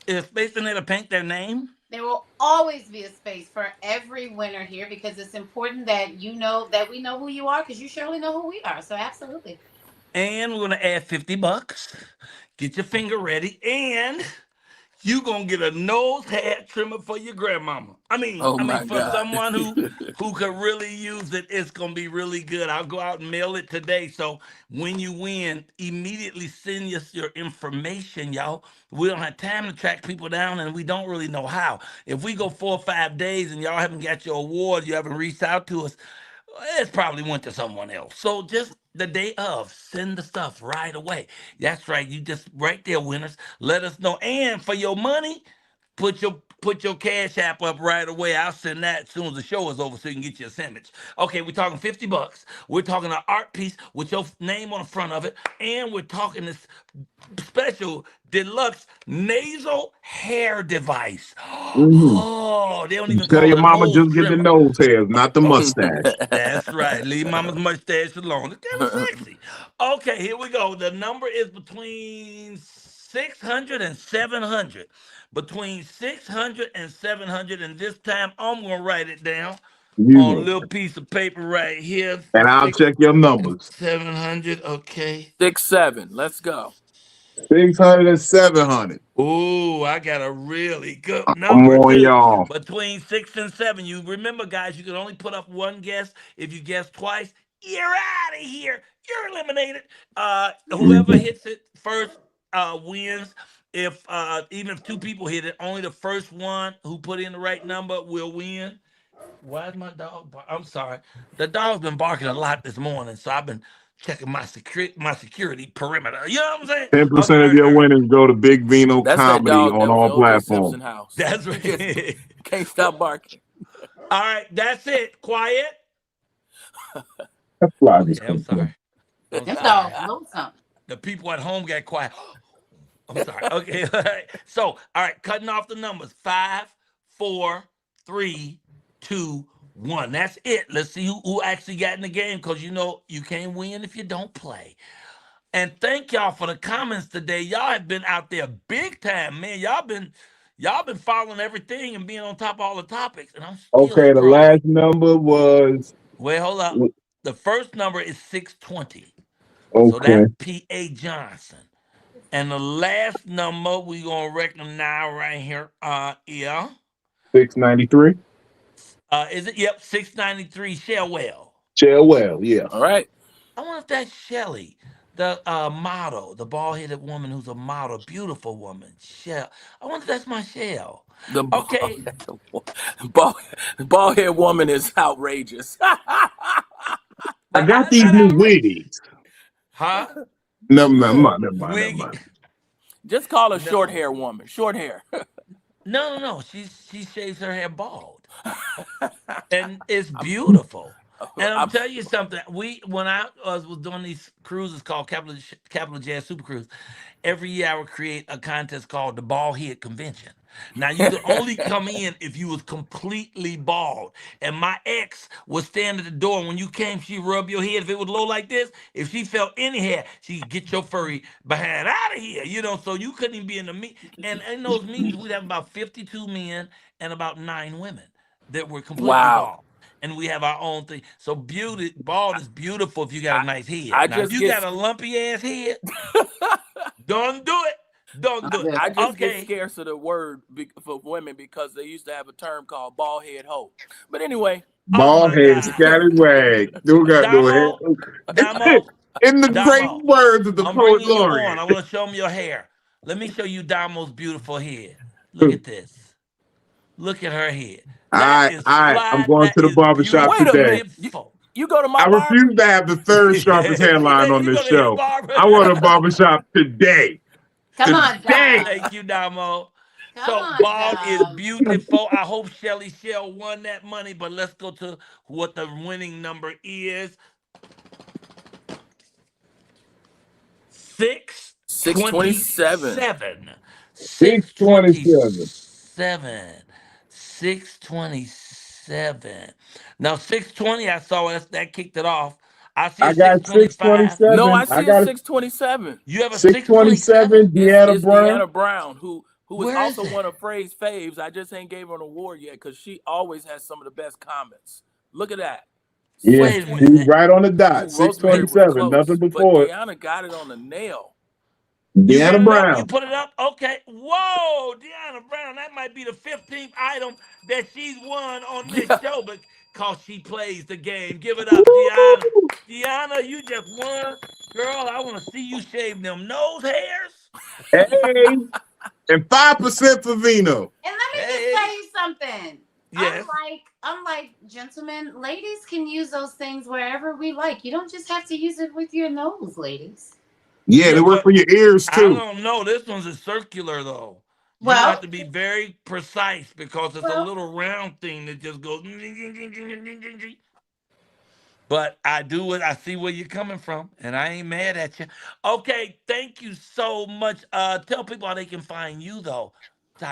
Is space in there to paint their name? There will always be a space for every winner here because it's important that you know that we know who you are because you surely know who we are. So absolutely. And we're gonna add $50. Get your finger ready, and you gonna get a nose hair trimmer for your grandmama. I mean, for someone who could really use it, it's gonna be really good. I'll go out and mail it today. So when you win, immediately send us your information, y'all. We don't have time to track people down, and we don't really know how. If we go 4 or 5 days and y'all haven't got your award, you haven't reached out to us, it's probably went to someone else. So just the day of, send the stuff right away. That's right. You just right there, winners. Let us know. And for your money, put your cash app up right away. I'll send that as soon as the show is over so you can get your sandwich. Okay, we're talking $50. We're talking an art piece with your name on the front of it. And we're talking this special deluxe nasal hair device. Oh, they don't even Tell call your it a mama nose just get the trimmer. nose hairs, not the mustache. That's right. Leave mama's mustache alone. It's kind of sexy. Okay, here we go. The number is between 600 and 700. Between 600 and 700. And this time I'm going to write it down on a little piece of paper right here. And I'll check your numbers. 700. Okay. 6-7. Let's go. 600 and 700. Oh, I got a really good I'm number on too. y'all. Between 6 and 7. You remember, guys, you can only put up one guess. If you guess twice, you're out of here. You're eliminated. Whoever hits it first wins. If even if 2 people hit it, only the first one who put in the right number will win. Why is my dog? I'm sorry. The dog's been barking a lot this morning, so I've been checking my security perimeter. You know what I'm saying? 10% of your winners go to Big Vino Comedy on all platforms. That's right. Can't stop barking. All right, that's it. Quiet. That's why Okay, I'm sorry. Them dogs know something. The people at home got quiet. I'm sorry. Okay. All right. So, all right, cutting off the numbers. 5, 4, 3, 2, 1. That's it. Let's see who actually got in the game because you know you can't win if you don't play. And thank y'all for the comments today. Y'all have been out there big time, man. Y'all been following everything and being on top of all the topics. And I'm still Okay, the last number was. Wait, hold up. The first number is 620. Okay. So that's P.A. Johnson. And the last number we gonna reckon now right here. Yeah. 693. Is it? Yep, 693. Shellwell. Shellwell, yeah. All right. I wonder if that's Shelly, the model, the bald-headed woman who's a model, beautiful woman. Shell. I wonder if that's my Shell. Okay. Bald-headed woman is outrageous. I got these new wigs. Huh? Never mind. Just call her short hair woman. Short hair. No. She shaves her hair bald, and it's beautiful. And I'll tell you something. When I was doing these cruises called Capital Jazz Super Cruise, every year I would create a contest called the Bald Head Convention. Now you could only come in if you was completely bald. And my ex would stand at the door, and when you came, she rub your head. If it was low like this, if she felt any hair, she'd get your furry behind out of here. You know, so you couldn't even be in the meet. And in those meetings, we'd have about 52 men and about 9 women that were completely bald. and we have our own thing. So bald is beautiful if you got a nice head. I Now, if just you get got a lumpy ass head, don't do it. Don't do it. I just get Okay. scarce of the word for women because they used to have a term called bald head hoe. But anyway. Bald head, scallywag. Do got no head. Damo, In the great Damo, words of the I'm poet bringing you on. laureate. I want to show them your hair. Let me show you Damo's beautiful head. Look at this. Look at her head. That is I'm fly. going That to the is barbershop Wait a today. minute. You go to my I barber? refuse to have the third sharpest hairline on You this go to his show. barber? I want a barbershop today. Come on, Today. Dom. Thank you, Damo. Come So on, bald is Dom. beautiful. I hope Shelly Shell won that money, but let's go to what the winning number is. 627. 627. 627. Now 620, I saw that kicked it off. I see I a got 625. 627. No, I I see a got a 627. You have a 627. 627? Deanna It's Brown. Deanna Brown, who is Where is also it? one of Frey's faves. I just ain't gave her an award yet because she always has some of the best comments. Look at that. Yeah, Wait a she's minute. right on the dot. Rosemary was 627. Nothing close, but before it. Deanna got it on the nail. You got Deanna it up? You Brown. put it up? Okay. Whoa, Deanna Brown. That might be the 15th item that she's won on this show because she plays the game. Give it up, Deanna. Deanna, you just won. Girl, I want to see you shave them nose hairs. Hey. And 5% for Vino. And let me just tell you something. Yes. Unlike gentlemen, ladies can use those things wherever we like. You don't just have to use it with your nose, ladies. Yeah, they work for your ears I too. don't know. This one's a circular though. You Well, have to be very precise because it's a little round thing that just goes. But I do it. I see where you're coming from, and I ain't mad at you. Okay, thank you so much. Tell people how they can find you though.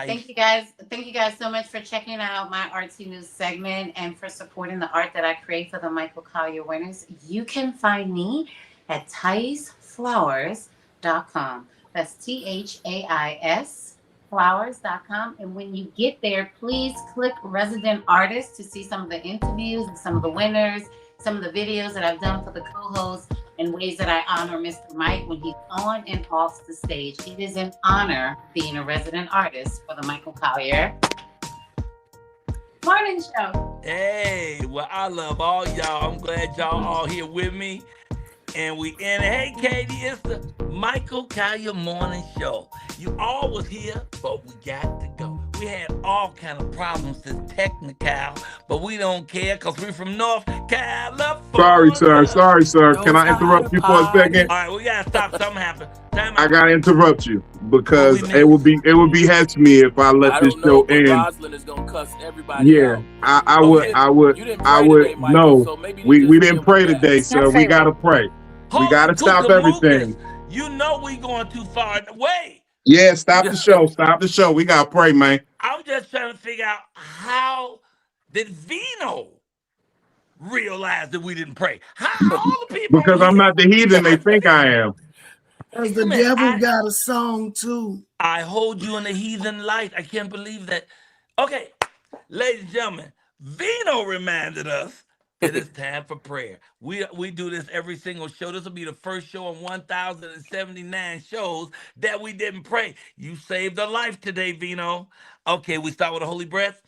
thank you guys. Thank you guys so much for checking out my Artsy News segment and for supporting the art that I create for the Michael Colyar winners. You can find me at ThaisFlowers.com. That's THAIS flowers.com. And when you get there, please click resident artists to see some of the interviews and some of the winners, some of the videos that I've done for the co-hosts and ways that I honor Mr. Mike when he's on and off the stage. It is an honor being a resident artist for the Michael Colyar Morning Show. Hey, well, I love all y'all. I'm glad y'all all here with me. And we in. Hey, Katie, it's the Michael Colyar Morning Show. You all was here, but we got to go. We had all kind of problems this technical, but we don't care because we're from North California. Sorry, sir. Can I interrupt you for a second? All right, we gotta stop. Something happened. I gotta interrupt you because it would be hats me if I let this show end. Rosalind is gonna cuss everybody out. I would no. So we didn't pray today, sir. We gotta pray. We gotta stop everything. You know we going too far away. Yeah, stop the show. Stop the show. We gotta pray, man. I'm just trying to figure out how did Vino realize that we didn't pray? How all the people because I'm not the heathen they think I am. Because the devil got a song too. I hold you in the heathen light. I can't believe that. Okay, ladies and gentlemen, Vino reminded us that it's time for prayer. We do this every single show. This will be the first show in 1,079 shows that we didn't pray. You saved a life today, Vino. Okay, we start with a holy breath.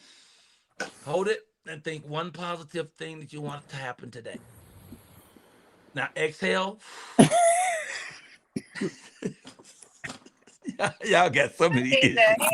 Hold it and think one positive thing that you want to happen today. Now exhale. Y'all got so many issues.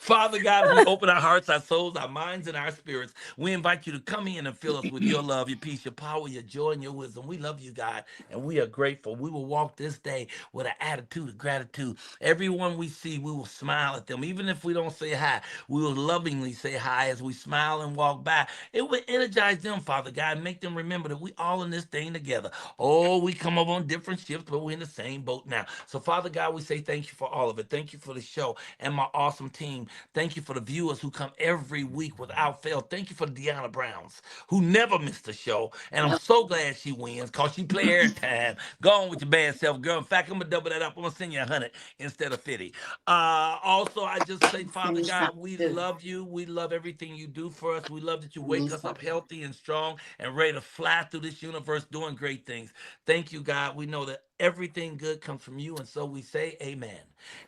Father God, we open our hearts, our souls, our minds, and our spirits. We invite you to come in and fill us with your love, your peace, your power, your joy, and your wisdom. We love you, God, and we are grateful. We will walk this day with an attitude of gratitude. Everyone we see, we will smile at them. Even if we don't say hi, we will lovingly say hi as we smile and walk by. It will energize them, Father God, and make them remember that we all in this thing together. Oh, we come up on different shifts, but we're in the same boat now. So, Father God, we say thank you for all of it. Thank you for the show and my awesome awesome team. Thank you for the viewers who come every week without fail. Thank you for Deanna Browns, who never missed a show. And I'm so glad she wins because she play every time. Go on with your bad self, girl. In fact, I'm going to double that up. I'm going to send you 100 instead of 50. Also, I just say, Father God, we love you. We love everything you do for us. We love that you wake us up healthy and strong and ready to fly through this universe doing great things. Thank you, God. We know that everything good comes from you. And so we say amen.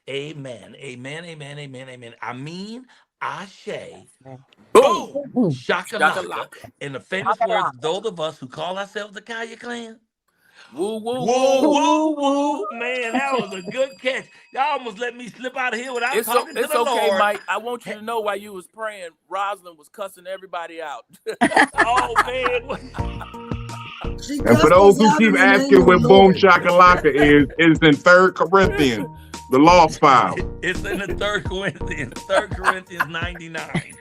Amen. Amen. Amen. Amen. Amen. I mean, Ashe. Boom. Shakalaka. In the famous words of those of us who call ourselves the Colyar clan. Woo, woo, Woo, woo. woo, woo. Man, that was a good catch. Y'all almost let me slip out of here without talking to It's the okay, Lord. Mike. I want you to know while you was praying, Rosalind was cussing everybody out. Oh, man. And for those who keep asking where Boom Shakalaka is, it's in 3 Corinthians, the lost file. It's in the 3 Corinthians, 3 Corinthians 99.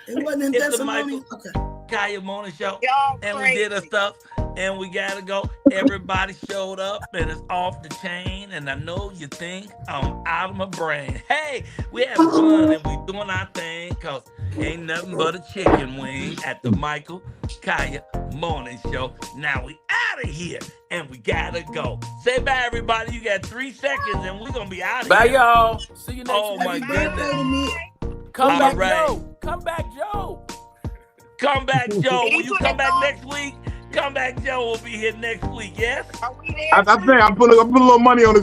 It wasn't in It's the Thessalonians. Michael Okay. Colyar Morning Show. Y'all And crazy. we did our stuff. And we gotta go. Everybody showed up and it's off the chain. And I know you think I'm out of my brain. Hey, we having fun and we doing our thing because ain't nothing but a chicken wing at the Michael Colyar Morning Show. Now we out of here and we gotta go. Say bye, everybody. You got 3 seconds and we're gonna be out of Bye, here. y'all. See you next week. Oh my goodness. Come back, right. Joe. Come back, Joe. Come back, Joe. Will you come back next week? Come back, Joe. We'll be here next week. Yes. Are we there? I think I put a little money on this